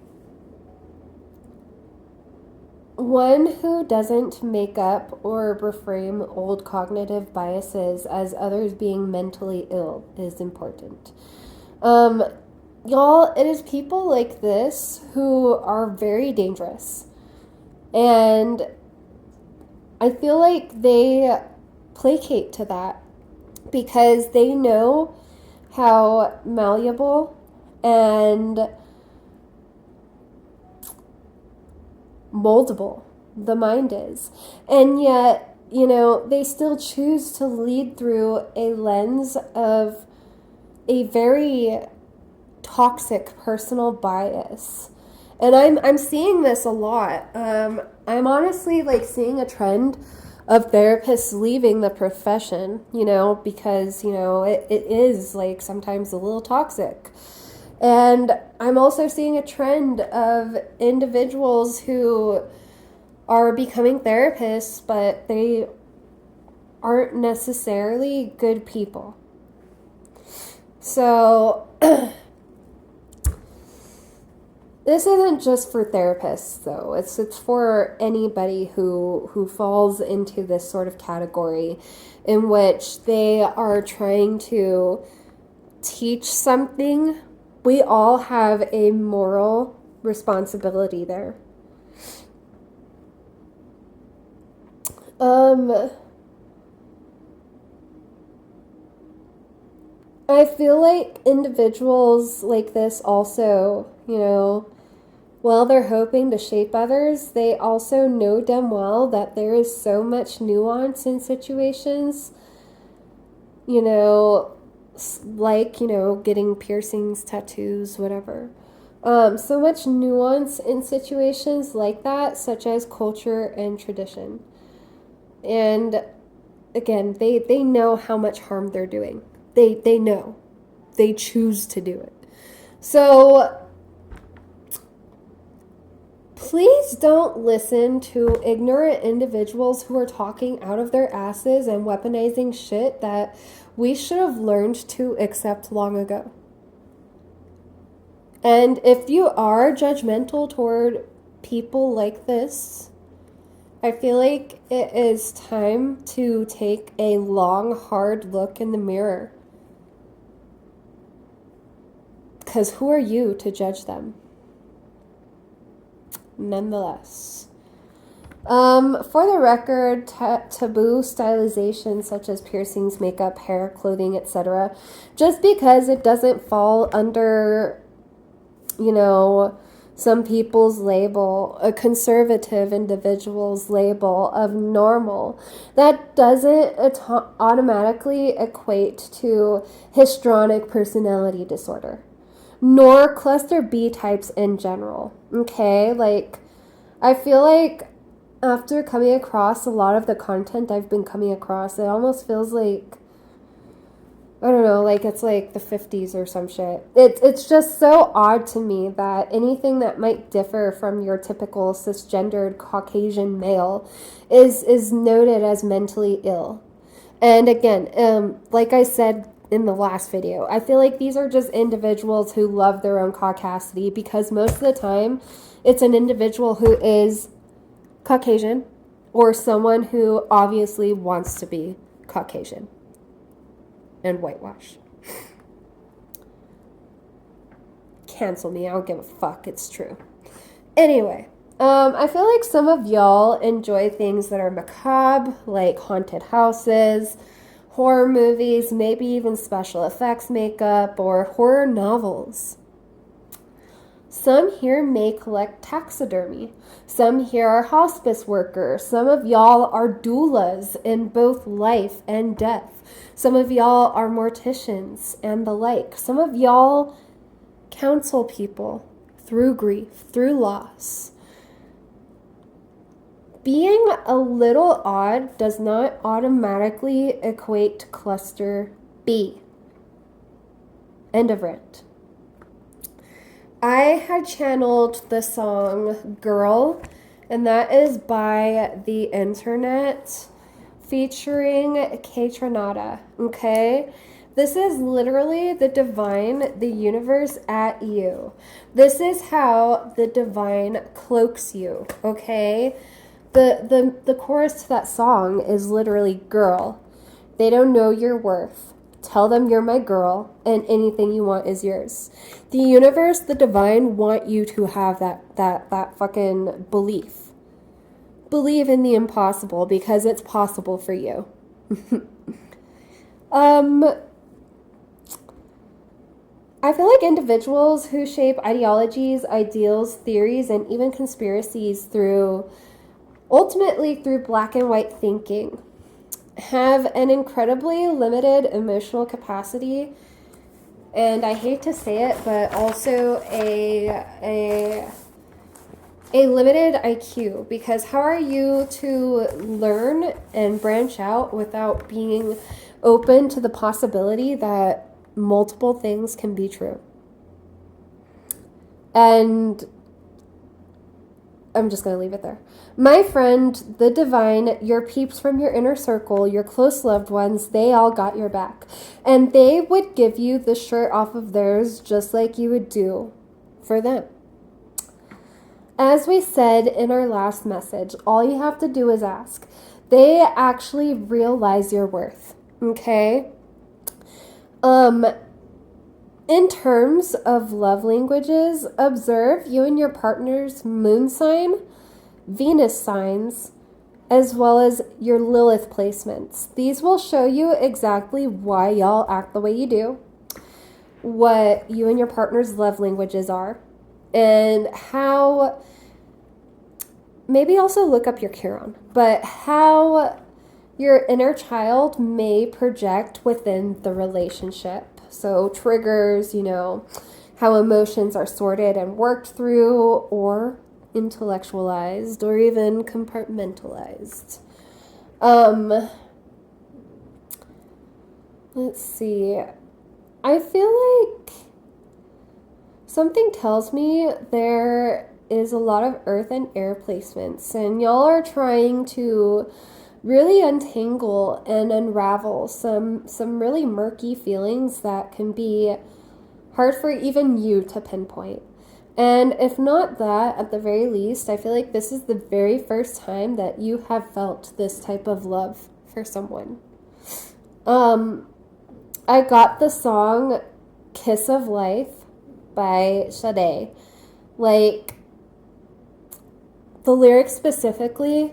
A: one who doesn't make up or reframe old cognitive biases as others being mentally ill is important. Y'all, it is people like this who are very dangerous. And I feel like they placate to that because they know how malleable and moldable the mind is. And yet, they still choose to lead through a lens of a very toxic personal bias. And I'm seeing this a lot. I'm honestly seeing a trend of therapists leaving the profession, because, it is sometimes a little toxic. And I'm also seeing a trend of individuals who are becoming therapists, but they aren't necessarily good people. So this isn't just for therapists, though. It's for anybody who falls into this sort of category in which they are trying to teach something. We all have a moral responsibility there. I feel like individuals like this also, while they're hoping to shape others, they also know damn well that there is so much nuance in situations, getting piercings, tattoos, whatever. So much nuance in situations like that, such as culture and tradition. And again, they know how much harm they're doing. They know. They choose to do it. So please don't listen to ignorant individuals who are talking out of their asses and weaponizing shit that we should have learned to accept long ago. And if you are judgmental toward people like this, I feel like it is time to take a long, hard look in the mirror. Because who are you to judge them? Nonetheless. For the record, taboo stylization such as piercings, makeup, hair, clothing, etc., just because it doesn't fall under, some people's label, a conservative individual's label of normal, that doesn't automatically equate to histrionic personality disorder, nor cluster B types in general. Okay, like, I feel like after coming across a lot of the content I've been coming across, it almost feels like, I don't know, like it's like the 50s or some shit. It's just so odd to me that anything that might differ from your typical cisgendered Caucasian male is noted as mentally ill. And again, like I said in the last video, I feel like these are just individuals who love their own caucasity, because most of the time it's an individual who is Caucasian or someone who obviously wants to be Caucasian and whitewash. Cancel me, I don't give a fuck, it's true. Anyway, I feel like some of y'all enjoy things that are macabre, like haunted houses, horror movies, maybe even special effects makeup, or horror novels. Some here may collect taxidermy. Some here are hospice workers. Some of y'all are doulas in both life and death. Some of y'all are morticians and the like. Some of y'all counsel people through grief, through loss. Being a little odd does not automatically equate to cluster B. End of rant. I had channeled the song Girl, and that is by The Internet featuring Kaytranada, okay? This is literally the divine, the universe at you. This is how the divine cloaks you, okay? The chorus to that song is literally, girl, they don't know your worth. Tell them you're my girl, and anything you want is yours. The universe, the divine, want you to have that fucking belief. Believe in the impossible, because it's possible for you. I feel like individuals who shape ideologies, ideals, theories, and even conspiracies ultimately through black and white thinking, have an incredibly limited emotional capacity, and I hate to say it, but also a limited IQ, because how are you to learn and branch out without being open to the possibility that multiple things can be true? And I'm just going to leave it there. My friend, the divine, your peeps from your inner circle, your close loved ones, they all got your back. And they would give you the shirt off of theirs just like you would do for them. As we said in our last message, all you have to do is ask. They actually realize your worth, okay? In terms of love languages, observe you and your partner's moon sign, Venus signs, as well as your Lilith placements. These will show you exactly why y'all act the way you do, what you and your partner's love languages are, and how, maybe also look up your Chiron, but how your inner child may project within the relationship. So triggers, how emotions are sorted and worked through, or intellectualized, or even compartmentalized. Let's see. I feel like something tells me there is a lot of earth and air placements, and y'all are trying to really untangle and unravel some really murky feelings that can be hard for even you to pinpoint. And if not that, at the very least, I feel like this is the very first time that you have felt this type of love for someone. I got the song Kiss of Life by Sade. Like, the lyrics specifically,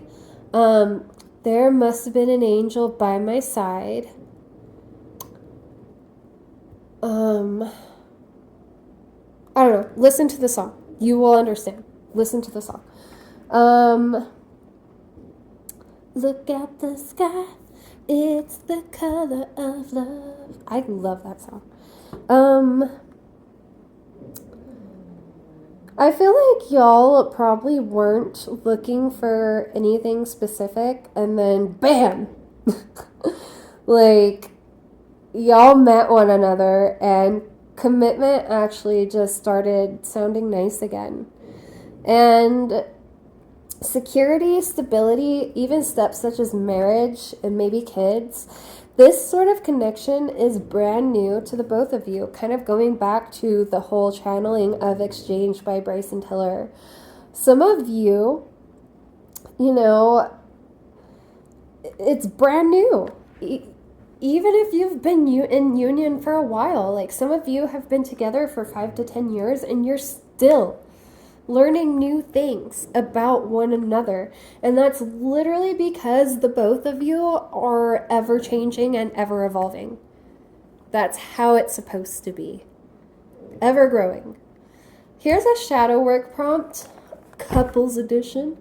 A: there must have been an angel by my side. I don't know. Listen to the song. You will understand. Listen to the song. Look at the sky. It's the color of love. I love that song. I feel like y'all probably weren't looking for anything specific, and then BAM! Like, y'all met one another, and commitment actually just started sounding nice again. And security, stability, even steps such as marriage and maybe kids, this sort of connection is brand new to the both of you, kind of going back to the whole channeling of Exchange by Bryson Tiller. Some of you, you know, it's brand new. Even if you've been in union for a while, like some of you have been together for 5 to 10 years and you're still learning new things about one another. And that's literally because the both of you are ever changing and ever evolving. That's how it's supposed to be. Ever growing. Here's a shadow work prompt, couples edition.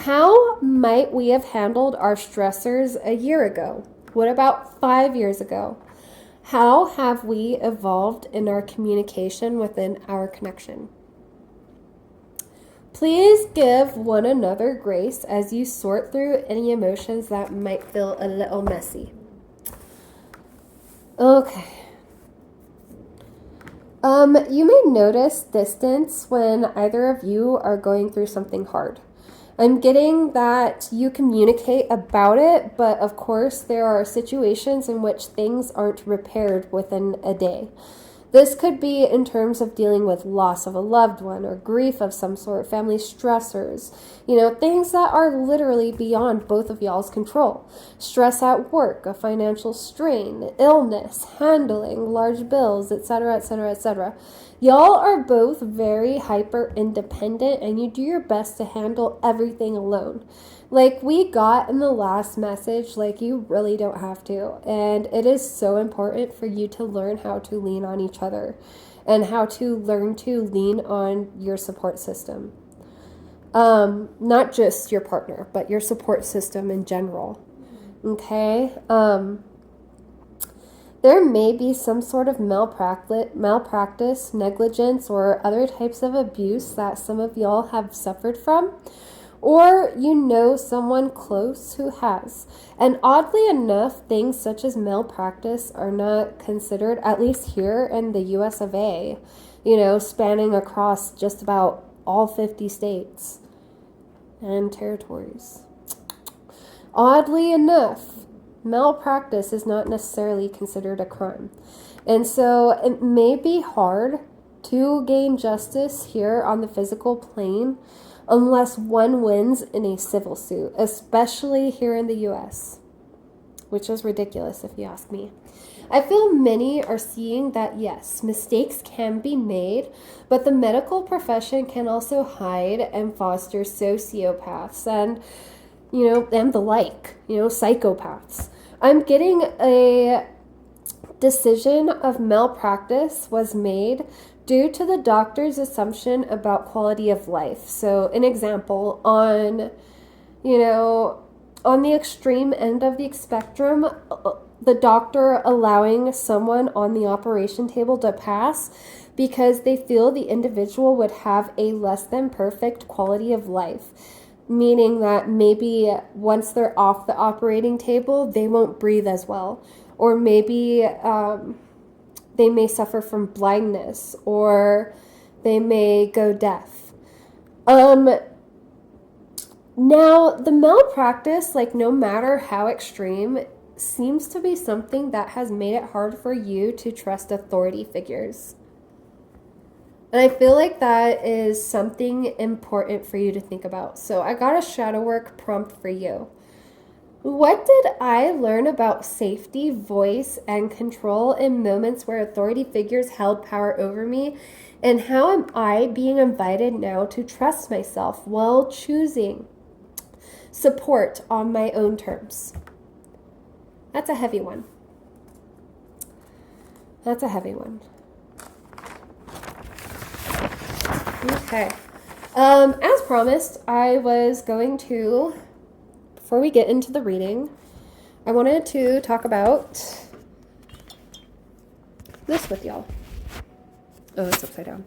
A: How might we have handled our stressors a year ago? What about 5 years ago? How have we evolved in our communication within our connection? Please give one another grace as you sort through any emotions that might feel a little messy. Okay. You may notice distance when either of you are going through something hard. I'm getting that you communicate about it, but of course there are situations in which things aren't repaired within a day. This could be in terms of dealing with loss of a loved one or grief of some sort, family stressors, things that are literally beyond both of y'all's control. Stress at work, a financial strain, illness, handling large bills, etc., etc., etc. Y'all are both very hyper independent and you do your best to handle everything alone. Like we got in the last message, like you really don't have to. And it is so important for you to learn how to lean on each other and how to learn to lean on your support system. Not just your partner, but your support system in general. Okay? There may be some sort of malpractice, negligence, or other types of abuse that some of y'all have suffered from. Or someone close who has. And oddly enough, things such as malpractice are not considered, at least here in the US of A, spanning across just about all 50 states and territories. Oddly enough, malpractice is not necessarily considered a crime. And so it may be hard to gain justice here on the physical plane unless one wins in a civil suit, especially here in the US, which is ridiculous if you ask me. I feel many are seeing that yes, mistakes can be made, but the medical profession can also hide and foster sociopaths and, and the like, psychopaths. I'm getting a decision of malpractice was made due to the doctor's assumption about quality of life. So an example, on the extreme end of the spectrum, the doctor allowing someone on the operation table to pass because they feel the individual would have a less than perfect quality of life. Meaning that maybe once they're off the operating table, they won't breathe as well. or maybe they may suffer from blindness, or they may go deaf. Now, the malpractice, like no matter how extreme, seems to be something that has made it hard for you to trust authority figures. And I feel like that is something important for you to think about. So I got a shadow work prompt for you. What did I learn about safety, voice, and control in moments where authority figures held power over me? And how am I being invited now to trust myself while choosing support on my own terms? That's a heavy one. That's a heavy one. Okay. As promised, I was going to, before we get into the reading, I wanted to talk about this with y'all. Oh, it's upside down.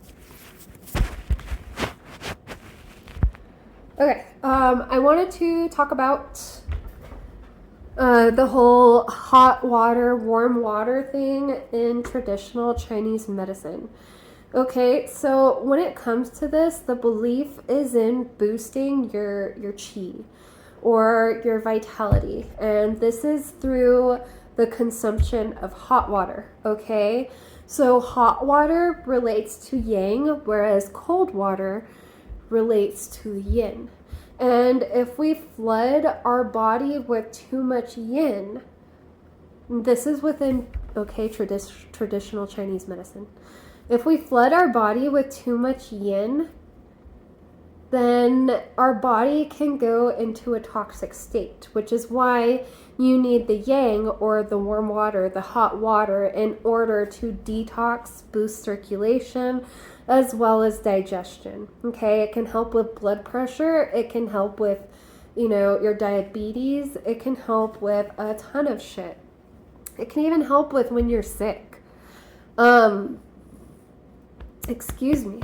A: Okay. I wanted to talk about the whole hot water, warm water thing in traditional Chinese medicine. Okay, so when it comes to this, the belief is in boosting your qi or your vitality, and this is through the consumption of hot water. Okay, so hot water relates to yang, whereas cold water relates to yin. And if we flood our body with too much yin, this is within, traditional Chinese medicine. If we flood our body with too much yin, then our body can go into a toxic state, which is why you need the yang, or the warm water, the hot water, in order to detox, boost circulation, as well as digestion. Okay, it can help with blood pressure. It can help with, your diabetes. It can help with a ton of shit. It can even help with when you're sick. Excuse me.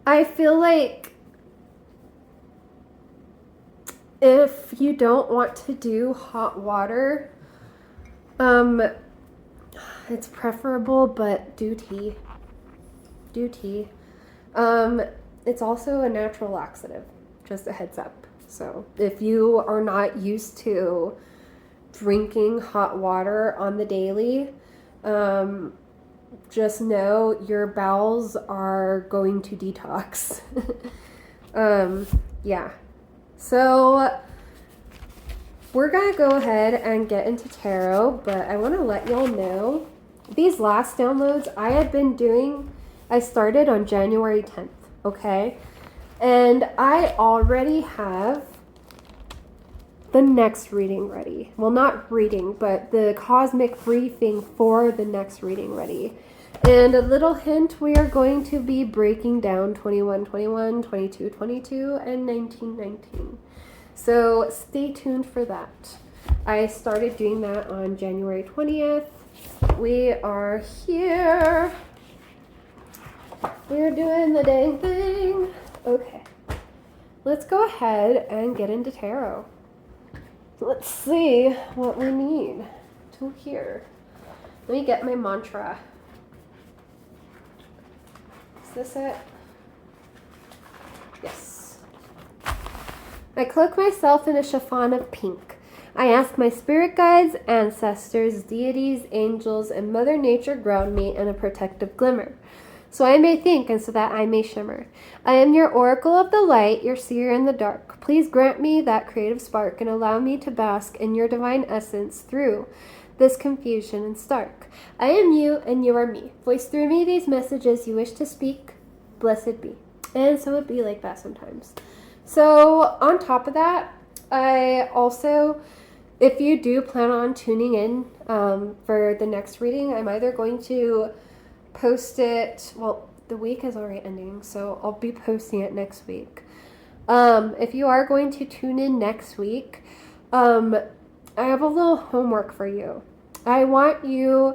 A: I feel like if you don't want to do hot water, it's preferable, but do tea. Do tea. It's also a natural laxative, just a heads up. So if you are not used to drinking hot water on the daily, just know your bowels are going to detox. Yeah. So we're going to go ahead and get into tarot, but I want to let y'all know these last downloads I had been doing, I started on January 10th, okay? And I already have the next reading ready. Well, not reading, but the cosmic briefing for the next reading ready. And a little hint, we are going to be breaking down 2121, 2222, and 1919. So stay tuned for that. I started doing that on January 20th. We are here. We're doing the dang thing. Okay. Let's go ahead and get into tarot. Let's see what we need to hear. Let me get my mantra. Is this it? Yes. I cloak myself in a chiffon of pink. I ask my spirit guides, ancestors, deities, angels, and Mother Nature ground me in a protective glimmer, so I may think and so that I may shimmer. I am your oracle of the light, your seer in the dark. Please grant me that creative spark and allow me to bask in your divine essence through this confusion and stark. I am you and you are me. Voice through me these messages you wish to speak. Blessed be. And so it be like that sometimes. So on top of that, I also, if you do plan on tuning in for the next reading, I'm either going to post it, well, the week is already ending, so I'll be posting it next week. If you are going to tune in next week, I have a little homework for you. I want you,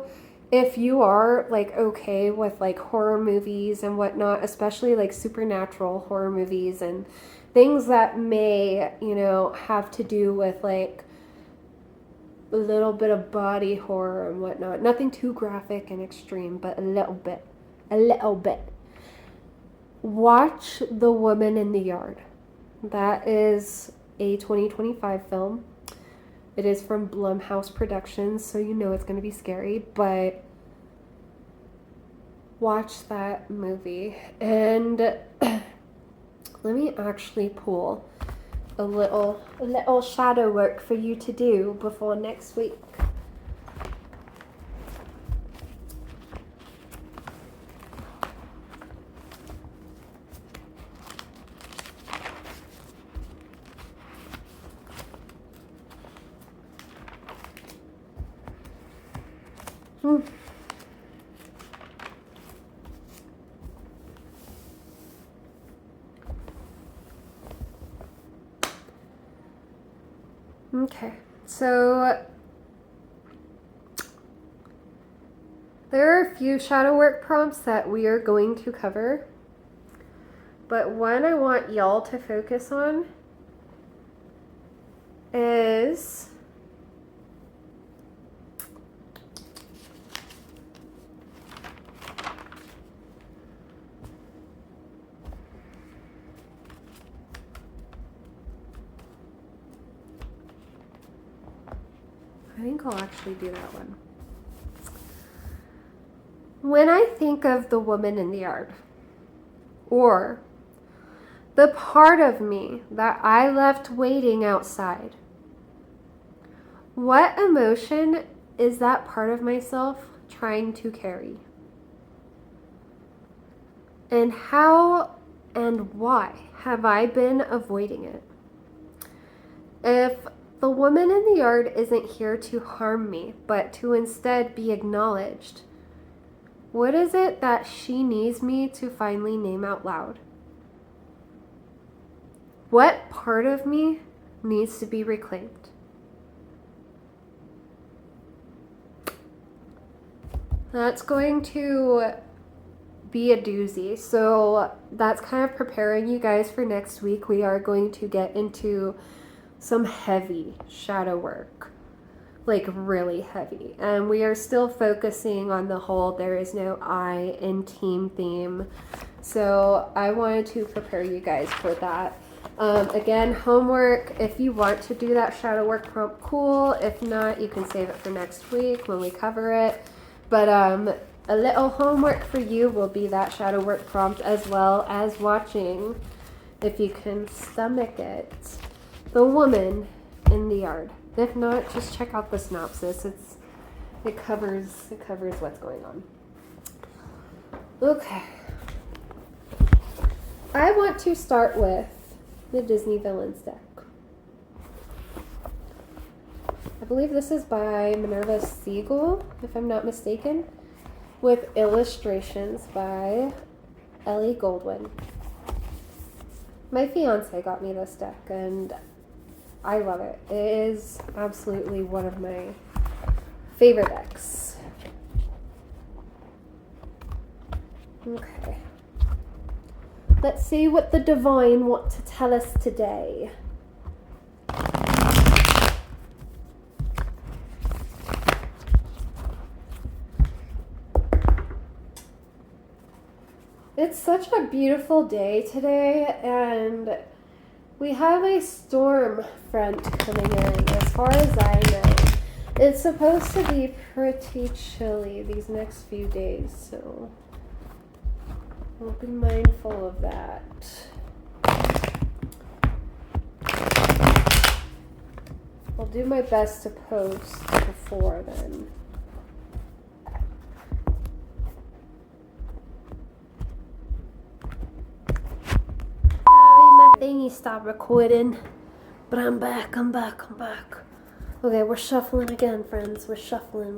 A: if you are like okay with like horror movies and whatnot, especially like supernatural horror movies and things that may, have to do with like a little bit of body horror and whatnot. Nothing too graphic and extreme, but a little bit. A little bit. Watch The Woman in the Yard. That is a 2025 film. It is from Blumhouse Productions, so you know it's going to be scary, but watch that movie. And let me actually pull a little shadow work for you to do before next week. Okay, so there are a few shadow work prompts that we are going to cover, but one I want y'all to focus on is I think I'll actually do that one. When I think of the woman in the yard, or the part of me that I left waiting outside, what emotion is that part of myself trying to carry? And how and why have I been avoiding it? If the woman in the yard isn't here to harm me, but to instead be acknowledged, what is it that she needs me to finally name out loud? What part of me needs to be reclaimed? That's going to be a doozy. So that's kind of preparing you guys for next week. We are going to get into some heavy shadow work, like really heavy, and we are still focusing on the whole there is no I in team theme, so I wanted to prepare you guys for that. Again, homework, if you want to do that shadow work prompt, cool. If not, you can save it for next week when we cover it, but a little homework for you will be that shadow work prompt, as well as watching, if you can stomach it, The Woman in the Yard. If not, just check out the synopsis. It covers what's going on. Okay. I want to start with the Disney Villains deck. I believe this is by Minerva Siegel, if I'm not mistaken, with illustrations by Ellie Goldwyn. My fiance got me this deck, and I love it. It is absolutely one of my favorite decks. Okay. Let's see what the Divine want to tell us today. It's such a beautiful day today, and we have a storm front coming in, as far as I know. It's supposed to be pretty chilly these next few days, so we'll be mindful of that. I'll do my best to post before then. Thingy stopped recording, but I'm back. Okay, we're shuffling again, friends. We're shuffling.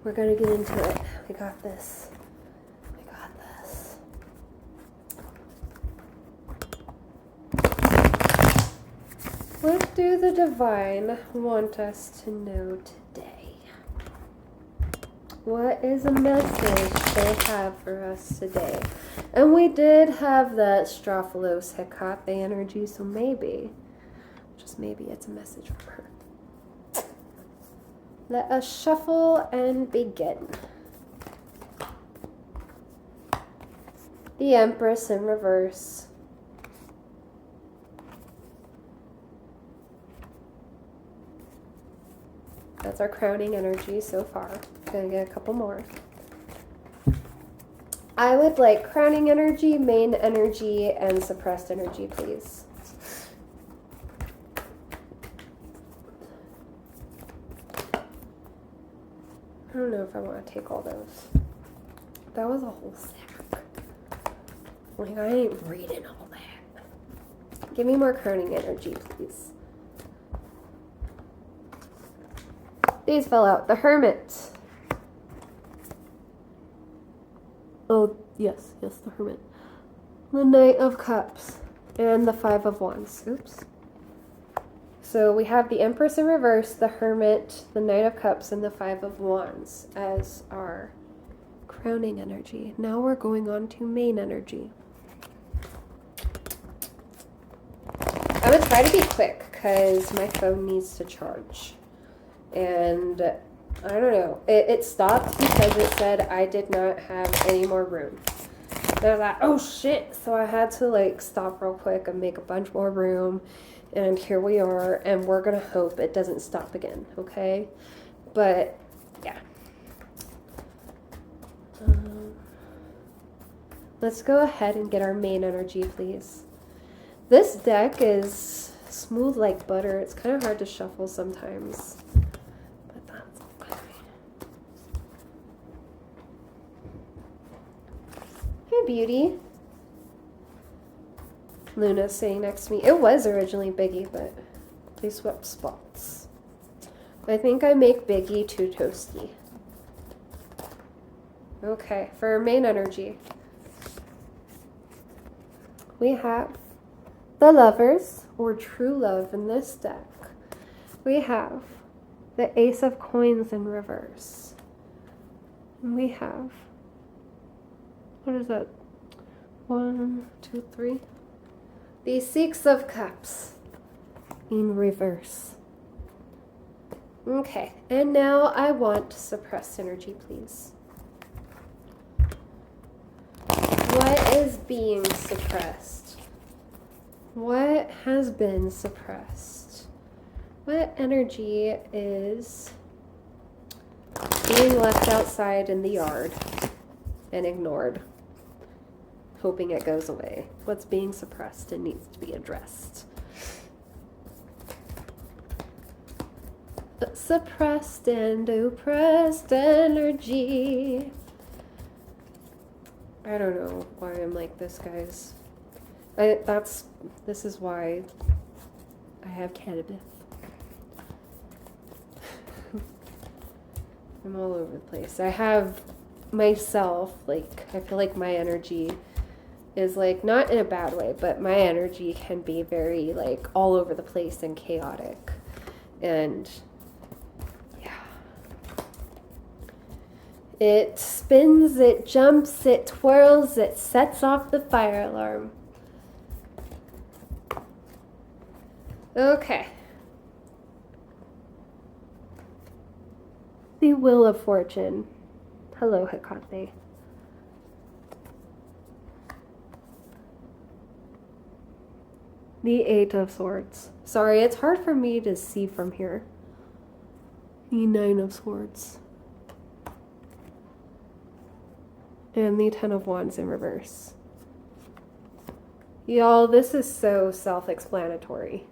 A: We're gonna get into it. We got this. What do the Divine want us to know today? What is a message they have for us today? And we did have that Strophalos Hecate energy, so maybe, just maybe, it's a message from her. Let us shuffle and begin. The Empress in reverse. That's our crowning energy so far. Gonna get a couple more. I would like crowning energy, main energy, and suppressed energy, please. I don't know if I want to take all those. That was a whole sack. Like, I ain't reading all that. Give me more crowning energy, please. These fell out. The Hermit. Oh, yes, the Hermit. The Knight of Cups. And the Five of Wands. Oops. So we have the Empress in reverse, the Hermit, the Knight of Cups, and the Five of Wands as our crowning energy. Now we're going on to main energy. I'm going to try to be quick because my phone needs to charge. And I don't know. It stopped because it said I did not have any more room. And I was like, oh shit. So I had to like stop real quick and make a bunch more room. And here we are. And we're going to hope it doesn't stop again. Okay? But yeah. Let's go ahead and get our main energy, please. This deck is smooth like butter. It's kind of hard to shuffle sometimes. But that's okay. Hey, beauty. Luna's sitting next to me. It was originally Biggie, but they swapped spots. I think I make Biggie too toasty. Okay, for main energy, we have the Lovers, or true love in this deck. We have the Ace of Coins in reverse. And we have, what is that? 1, 2, 3. The Six of Cups in reverse. Okay, and now I want suppressed energy, please. What is being suppressed? What has been suppressed? What energy is being left outside in the yard and ignored, hoping it goes away? What's being suppressed and needs to be addressed? Suppressed and oppressed energy. I don't know why I'm like this, guys. This is why I have cannabis. I'm all over the place. I have myself, like, I feel like my energy is, like, not in a bad way, but my energy can be very, like, all over the place and chaotic. And, yeah. It spins, it jumps, it twirls, it sets off the fire alarm. Okay. The Wheel of Fortune. Hello, Hecate. The Eight of Swords. Sorry, it's hard for me to see from here. The Nine of Swords. And the Ten of Wands in reverse. Y'all, this is so self-explanatory.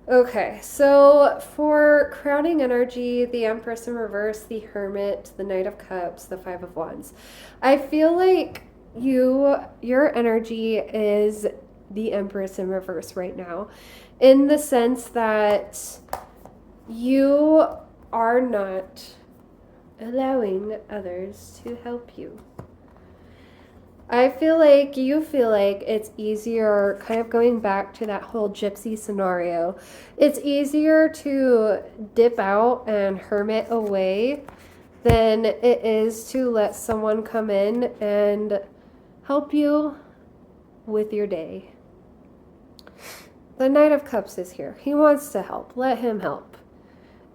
A: Okay, so for crowning energy, the Empress in reverse, the Hermit, the Knight of Cups, the Five of Wands. I feel like your energy is the Empress in reverse right now, in the sense that you are not allowing others to help you. I feel like you feel like it's easier, kind of going back to that whole gypsy scenario, it's easier to dip out and hermit away than it is to let someone come in and help you with your day. The Knight of Cups is here. He wants to help. Let him help.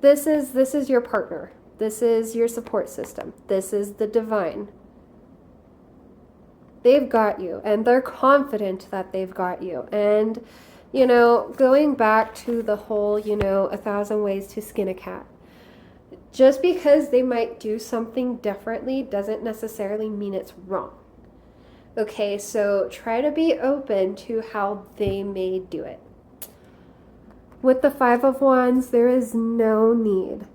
A: this is your partner. This is your support system. This is the divine. They've got you, and they're confident that they've got you. And, going back to the whole, 1,000 ways to skin a cat. Just because they might do something differently doesn't necessarily mean it's wrong. Okay, so try to be open to how they may do it. With the Five of Wands, there is no need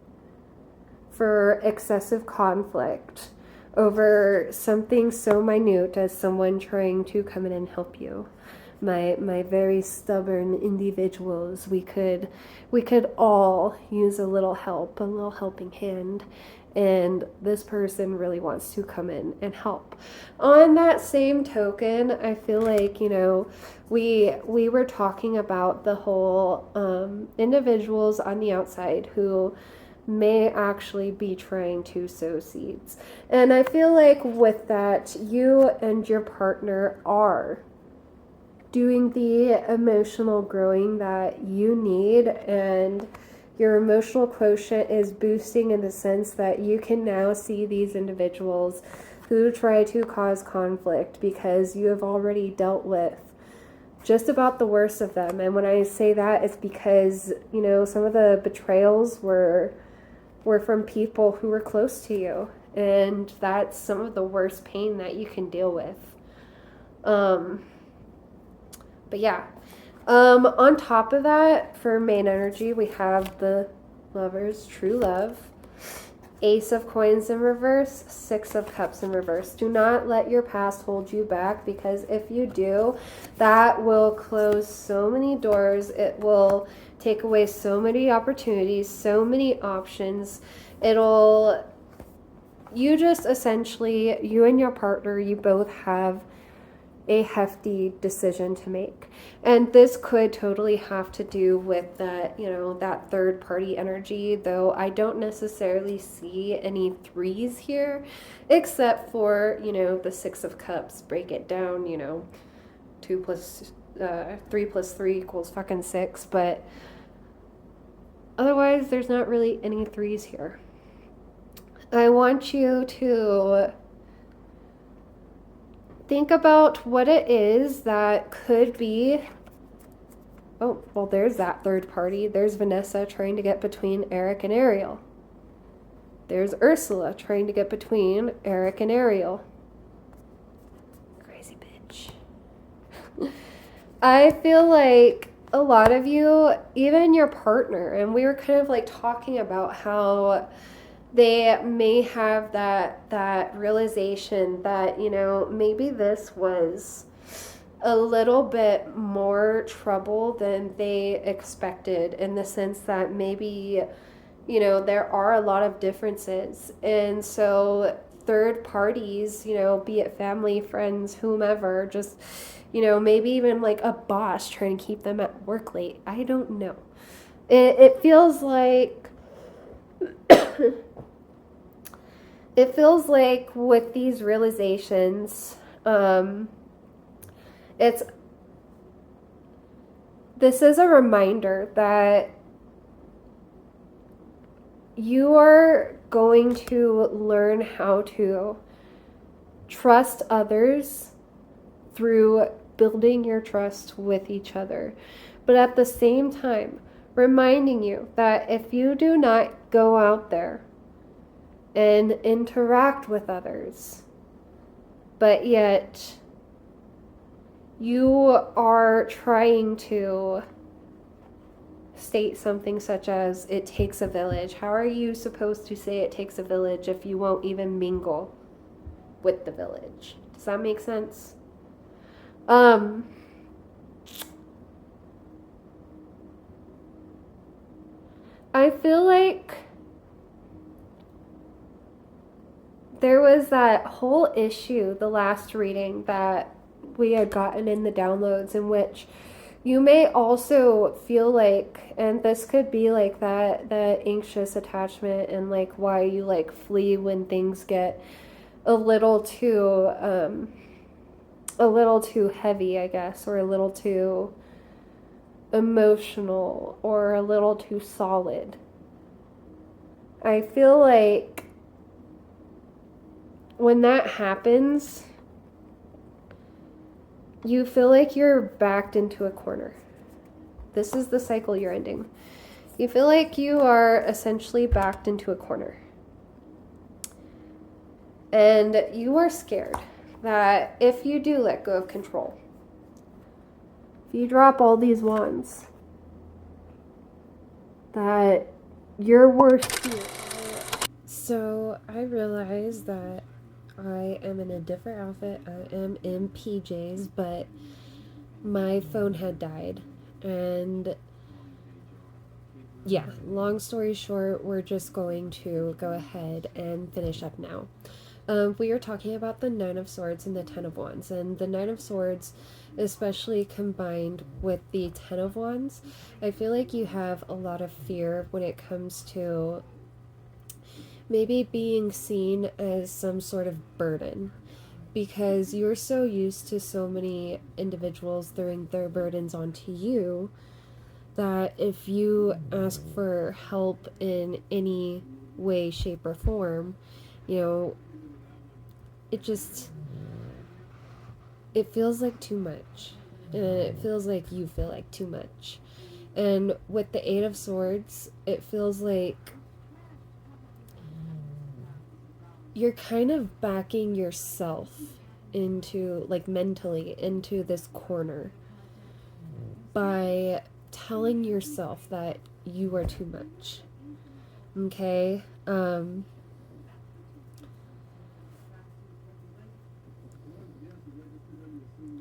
A: for excessive conflict over something so minute as someone trying to come in and help you. My very stubborn individuals, we could all use a little help, a little helping hand, and this person really wants to come in and help. On that same token, I feel like, we were talking about the whole individuals on the outside who may actually be trying to sow seeds. And I feel like with that, you and your partner are doing the emotional growing that you need, and your emotional quotient is boosting in the sense that you can now see these individuals who try to cause conflict because you have already dealt with just about the worst of them. And when I say that, it's because, some of the betrayals were from people who were close to you, and that's some of the worst pain that you can deal with. But yeah, on top of that, for main energy, we have the Lovers, true love, Ace of Coins in reverse, Six of Cups in reverse. Do not let your past hold you back, because if you do, that will close so many doors. It will take away so many opportunities, so many options. You just essentially, you and your partner, you both have a hefty decision to make. And this could totally have to do with that, that third party energy, though I don't necessarily see any threes here, except for, the Six of Cups. Break it down, 3 plus 3 equals fucking 6, but otherwise there's not really any threes here. I want you to think about what it is that could be. Oh, well, there's that third party. There's Vanessa trying to get between Eric and Ariel. There's Ursula trying to get between Eric and Ariel. Crazy bitch. I feel like a lot of you, even your partner, and we were kind of like talking about how they may have that realization that, maybe this was a little bit more trouble than they expected, in the sense that maybe, there are a lot of differences. And so third parties, be it family, friends, whomever, just, maybe even like a boss trying to keep them at work late. I don't know. It feels like it feels like with these realizations, this is a reminder that you are going to learn how to trust others through building your trust with each other. But at the same time, reminding you that if you do not go out there and interact with others, but yet you are trying to state something such as it takes a village. How are you supposed to say it takes a village if you won't even mingle with the village? Does that make sense? I feel like there was that whole issue, the last reading that we had gotten in the downloads, in which you may also feel like, and this could be like that anxious attachment, and like why you like flee when things get a little too heavy, I guess, or a little too emotional, or a little too solid. I feel like when that happens, you feel like you're backed into a corner. This is the cycle you're ending. You feel like you are essentially backed into a corner. And you are scared that if you do let go of control, if you drop all these wands, that your worst fear. So I realize that I am in a different outfit. I am in PJs, but my phone had died. And yeah, long story short, we're just going to go ahead and finish up now. We are talking about the Nine of Swords and the Ten of Wands. And the Nine of Swords, especially combined with the Ten of Wands, I feel like you have a lot of fear when it comes to maybe being seen as some sort of burden. Because you're so used to so many individuals throwing their burdens onto you that if you ask for help in any way, shape, or form, you know, it feels like too much. And it feels like you feel like too much. And with the Eight of Swords, it feels like you're kind of backing yourself into, like, mentally into this corner by telling yourself that you are too much. Okay?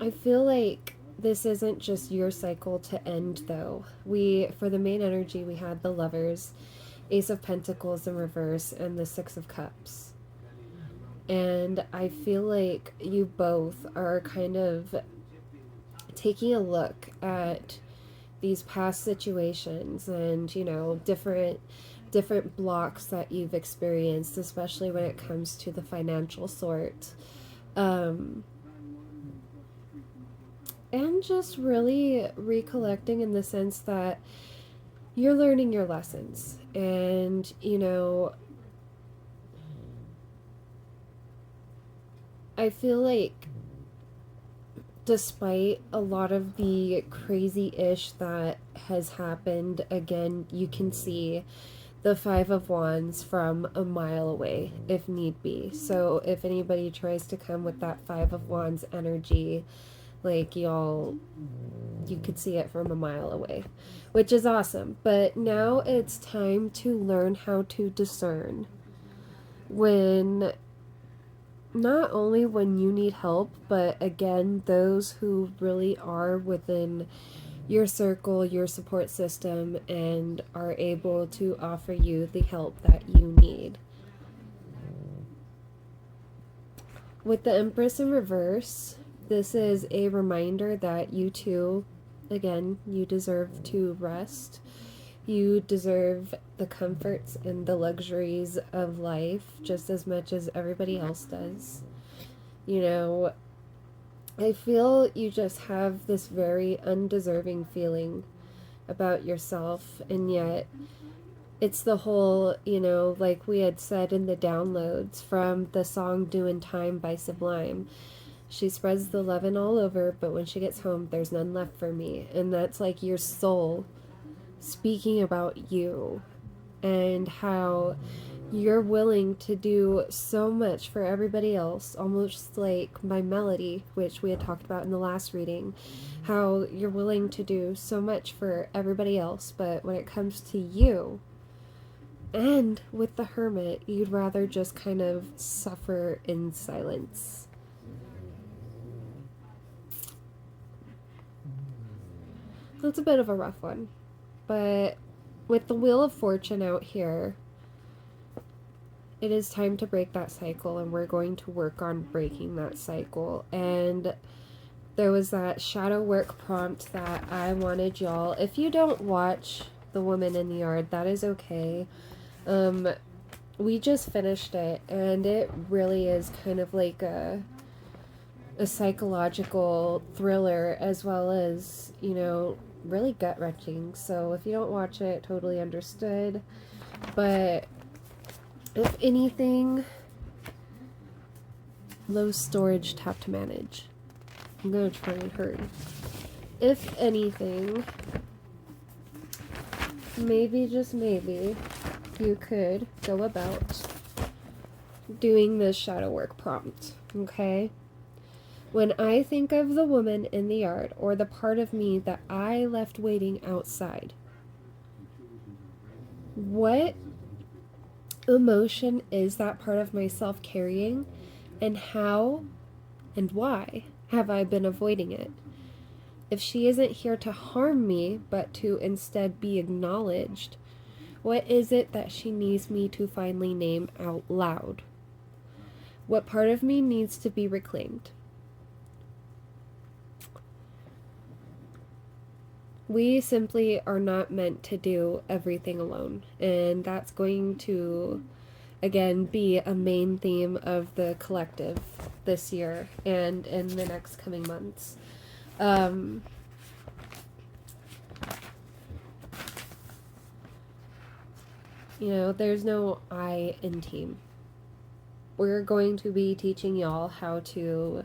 A: I feel like this isn't just your cycle to end, though. For the main energy, we had the Lovers, Ace of Pentacles in reverse, and the Six of Cups. And I feel like you both are kind of taking a look at these past situations and, you know, different blocks that you've experienced, especially when it comes to the financial sort. And just really recollecting in the sense that you're learning your lessons. And, you know, I feel like despite a lot of the crazy-ish that has happened, again, you can see the Five of Wands from a mile away, if need be. So if anybody tries to come with that Five of Wands energy, like, you could see it from a mile away, which is awesome. But now it's time to learn how to discern when, not only when you need help, but again, those who really are within your circle, your support system, and are able to offer you the help that you need. With the Empress in reverse, this is a reminder that you too, again, you deserve to rest. You deserve the comforts and the luxuries of life just as much as everybody else does. You know, I feel you just have this very undeserving feeling about yourself, and yet it's the whole, you know, like we had said in the downloads from the song Doin' Time by Sublime. She spreads the lovin' all over, but when she gets home, there's none left for me. And that's like your soul speaking about you and how you're willing to do so much for everybody else, almost like my Melody, which we had talked about in the last reading, how you're willing to do so much for everybody else, but when it comes to you, and with the Hermit, you'd rather just kind of suffer in silence. That's a bit of a rough one. But with the Wheel of Fortune out here, it is time to break that cycle, and we're going to work on breaking that cycle. And there was that shadow work prompt that I wanted y'all. If you don't watch The Woman in the Yard, that is okay. We just finished it, and it really is kind of like a psychological thriller, as well as, you know, really gut-wrenching. So if you don't watch it, totally understood. But If anything, low storage, tap to manage. I'm gonna try and hurry. If anything, maybe, just maybe, you could go about doing this shadow work prompt, okay? When I think of the woman in the yard, or the part of me that I left waiting outside, what emotion is that part of myself carrying, and how and why have I been avoiding it? If she isn't here to harm me, but to instead be acknowledged, what is it that she needs me to finally name out loud? What part of me needs to be reclaimed? We simply are not meant to do everything alone, and that's going to, again, be a main theme of the collective this year and in the next coming months. You know, there's no I in team. We're going to be teaching y'all how to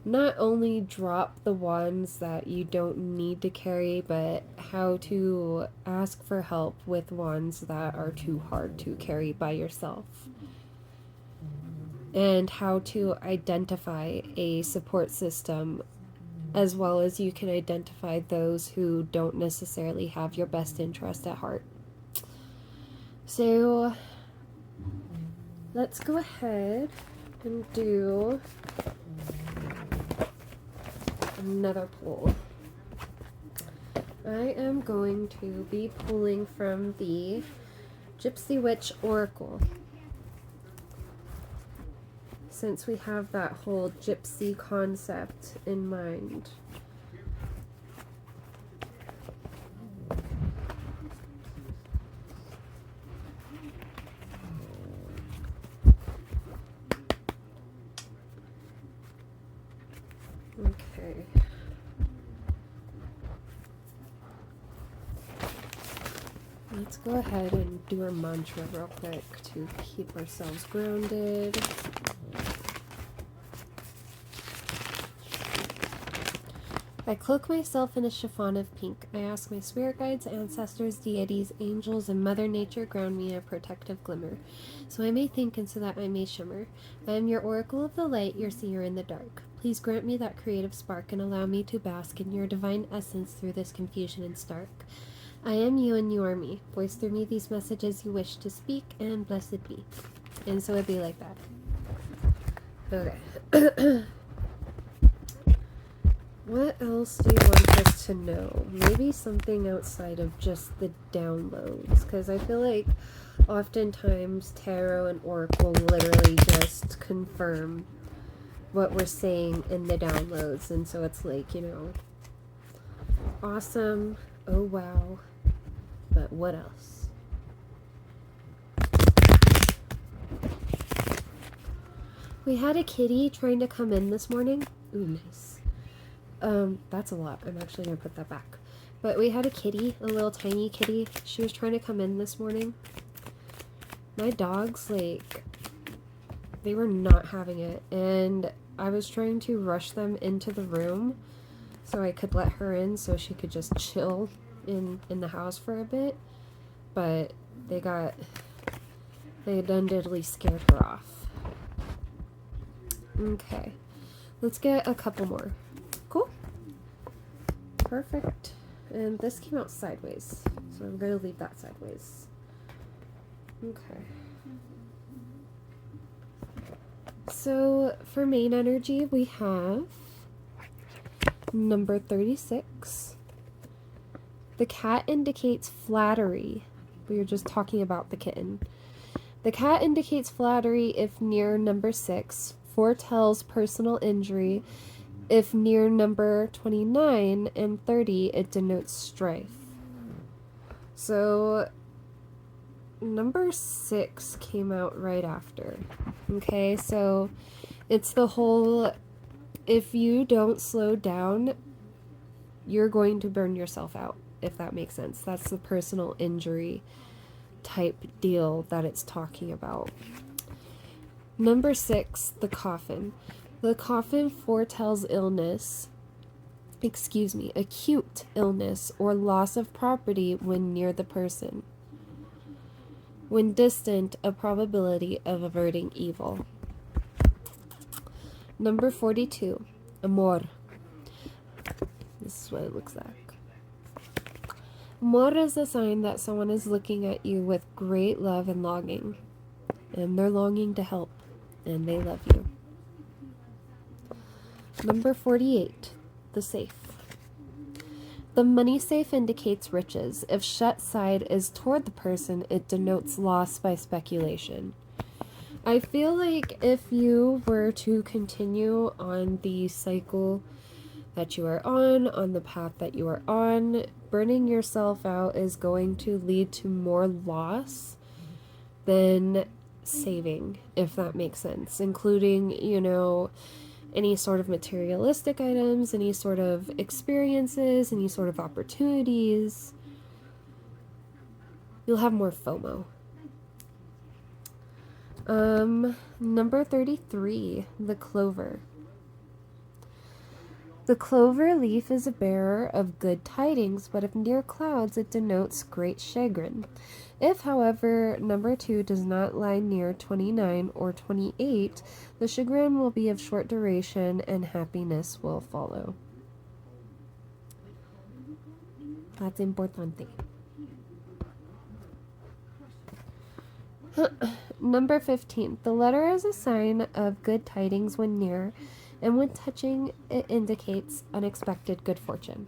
A: not only drop the wands that you don't need to carry, but how to ask for help with wands that are too hard to carry by yourself. And how to identify a support system, as well as you can identify those who don't necessarily have your best interest at heart. So let's go ahead and do another pull. I am going to be pulling from the Gypsy Witch Oracle, since we have that whole gypsy concept in mind. Okay. Let's go ahead and do our mantra real quick to keep ourselves grounded. I cloak myself in a chiffon of pink. I ask my spirit guides, ancestors, deities, angels, and Mother Nature ground me a protective glimmer, so I may think and so that I may shimmer. I am your oracle of the light, your seer in the dark. Please grant me that creative spark and allow me to bask in your divine essence through this confusion and stark. I am you and you are me. Voice through me these messages you wish to speak, and blessed be. And so it'd be like that. Okay. What else do you want us to know? Maybe something outside of just the downloads, because I feel like oftentimes tarot and oracle literally just confirm what we're saying in the downloads, and so it's like, you know, awesome, oh wow, but what else? We had a kitty trying to come in this morning. Ooh, nice. That's a lot. I'm actually gonna put that back. But we had a kitty, a little tiny kitty. She was trying to come in this morning. My dogs, like, they were not having it, and I was trying to rush them into the room so I could let her in so she could just chill in the house for a bit, but they undoubtedly scared her off. Okay, let's get a couple more. Cool. Perfect. And this came out sideways, so I'm going to leave that sideways. Okay. So for main energy, we have number 36. The cat indicates flattery. We were just talking about the kitten. The cat indicates flattery if near number 6, foretells personal injury. If near number 29 and 30, it denotes strife. So number 6 came out right after. Okay, so it's the whole, if you don't slow down, you're going to burn yourself out, if that makes sense. That's the personal injury type deal that it's talking about. Number 6, the coffin. The coffin foretells acute illness or loss of property when near the person. When distant, a probability of averting evil. Number 42, amor. This is what it looks like. Amor is a sign that someone is looking at you with great love and longing. And they're longing to help. And they love you. Number 48, the safe. The money safe indicates riches. If shut side is toward the person, it denotes loss by speculation. I feel like if you were to continue on the cycle that you are on the path that you are on, burning yourself out is going to lead to more loss than saving, if that makes sense, including, any sort of materialistic items, any sort of experiences, any sort of opportunities. You'll have more FOMO. Number 33, the clover. The clover leaf is a bearer of good tidings, but if near clouds, it denotes great chagrin. If, however, number 2 does not lie near 29 or 28, the chagrin will be of short duration and happiness will follow. That's importante. Number 15. The letter is a sign of good tidings when near, and when touching, it indicates unexpected good fortune.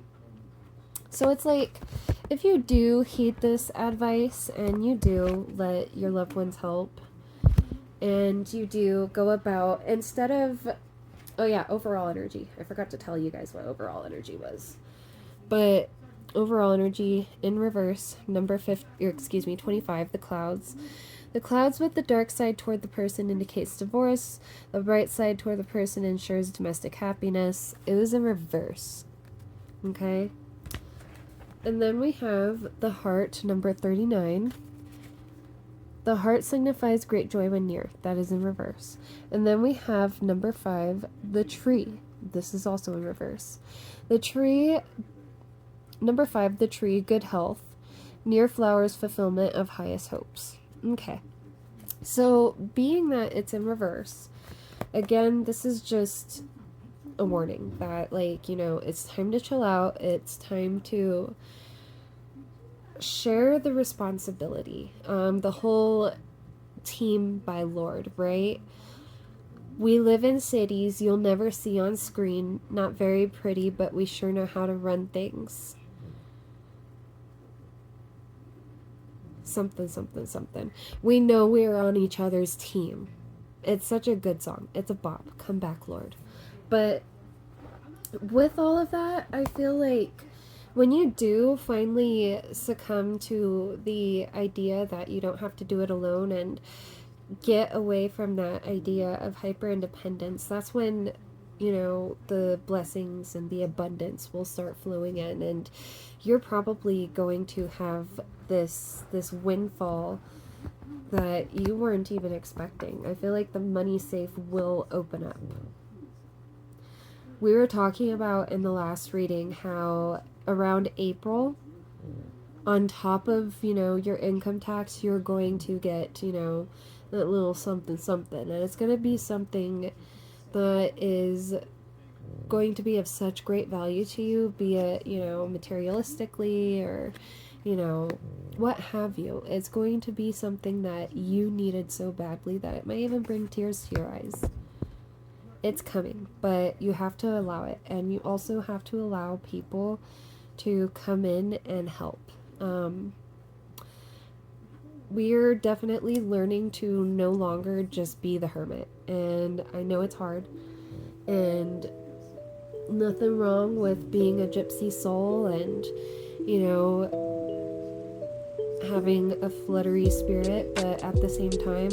A: So it's like, if you do heed this advice and you do let your loved ones help, and you do go about, instead of, overall energy. I forgot to tell you guys what overall energy was. But overall energy in reverse, number 25, the clouds. The clouds with the dark side toward the person indicates divorce. The bright side toward the person ensures domestic happiness. It was in reverse. Okay? And then we have the heart, number 39. The heart signifies great joy when near. That is in reverse. And then we have number 5, the tree. This is also in reverse. The tree, number 5, the tree, good health. Near flowers, fulfillment of highest hopes. Okay, so being that it's in reverse, again, this is just a warning that, it's time to chill out. It's time to share the responsibility. The whole team by Lord, right? We live in cities you'll never see on screen. Not very pretty, but we sure know how to run things. Something, something, something. We know we're on each other's team. It's such a good song. It's a bop. Come back, Lord. But with all of that, I feel like when you do finally succumb to the idea that you don't have to do it alone and get away from that idea of hyper independence, that's when, the blessings and the abundance will start flowing in, and you're probably going to have this windfall that you weren't even expecting. I feel like the money safe will open up. We were talking about in the last reading how around April, on top of, your income tax, you're going to get, that little something something, and it's going to be something that is going to be of such great value to you, be it, materialistically or, what have you. It's going to be something that you needed so badly that it might even bring tears to your eyes. It's coming, but you have to allow it, and you also have to allow people to come in and help. We're definitely learning to no longer just be the hermit, and I know it's hard, and nothing wrong with being a gypsy soul and, having a fluttery spirit, but at the same time,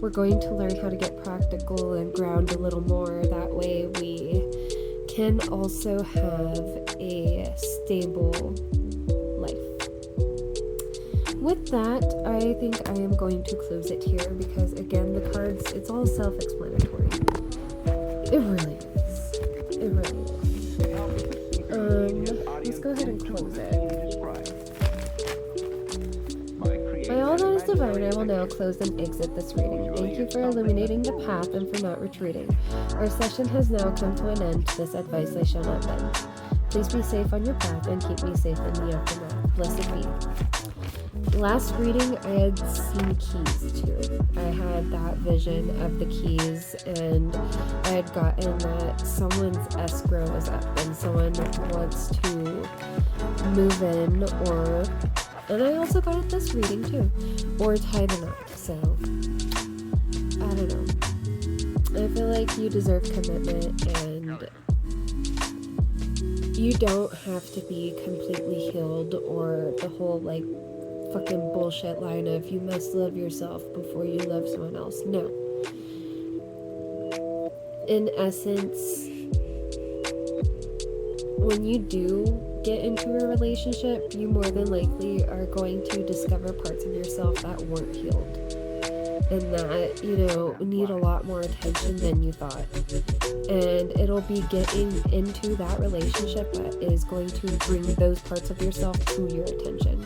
A: we're going to learn how to get practical and ground a little more. That way we can also have a stable life. with that, I think I am going to close it here because, again, the cards, it's all self-explanatory. It really is. It really is. Let's go ahead and close it. By all that is divine, I will now close and exit this reading. Thank you for illuminating the path and for not retreating. Our session has now come to an end. This advice I shall not bend. Please be safe on your path and keep me safe in the aftermath. Blessed be. Last reading, I had seen keys too. I had that vision of the keys, and I had gotten that someone's escrow is up and someone wants to move in, and I also got it this reading too, or tie the knot. So, I don't know. I feel like you deserve commitment, and you don't have to be completely healed, or the whole like fucking bullshit line of you must love yourself before you love someone else. No. In essence, when you do get into a relationship, you more than likely are going to discover parts of yourself that weren't healed, and that, you know, need a lot more attention than you thought. And it'll be getting into that relationship that is going to bring those parts of yourself to your attention.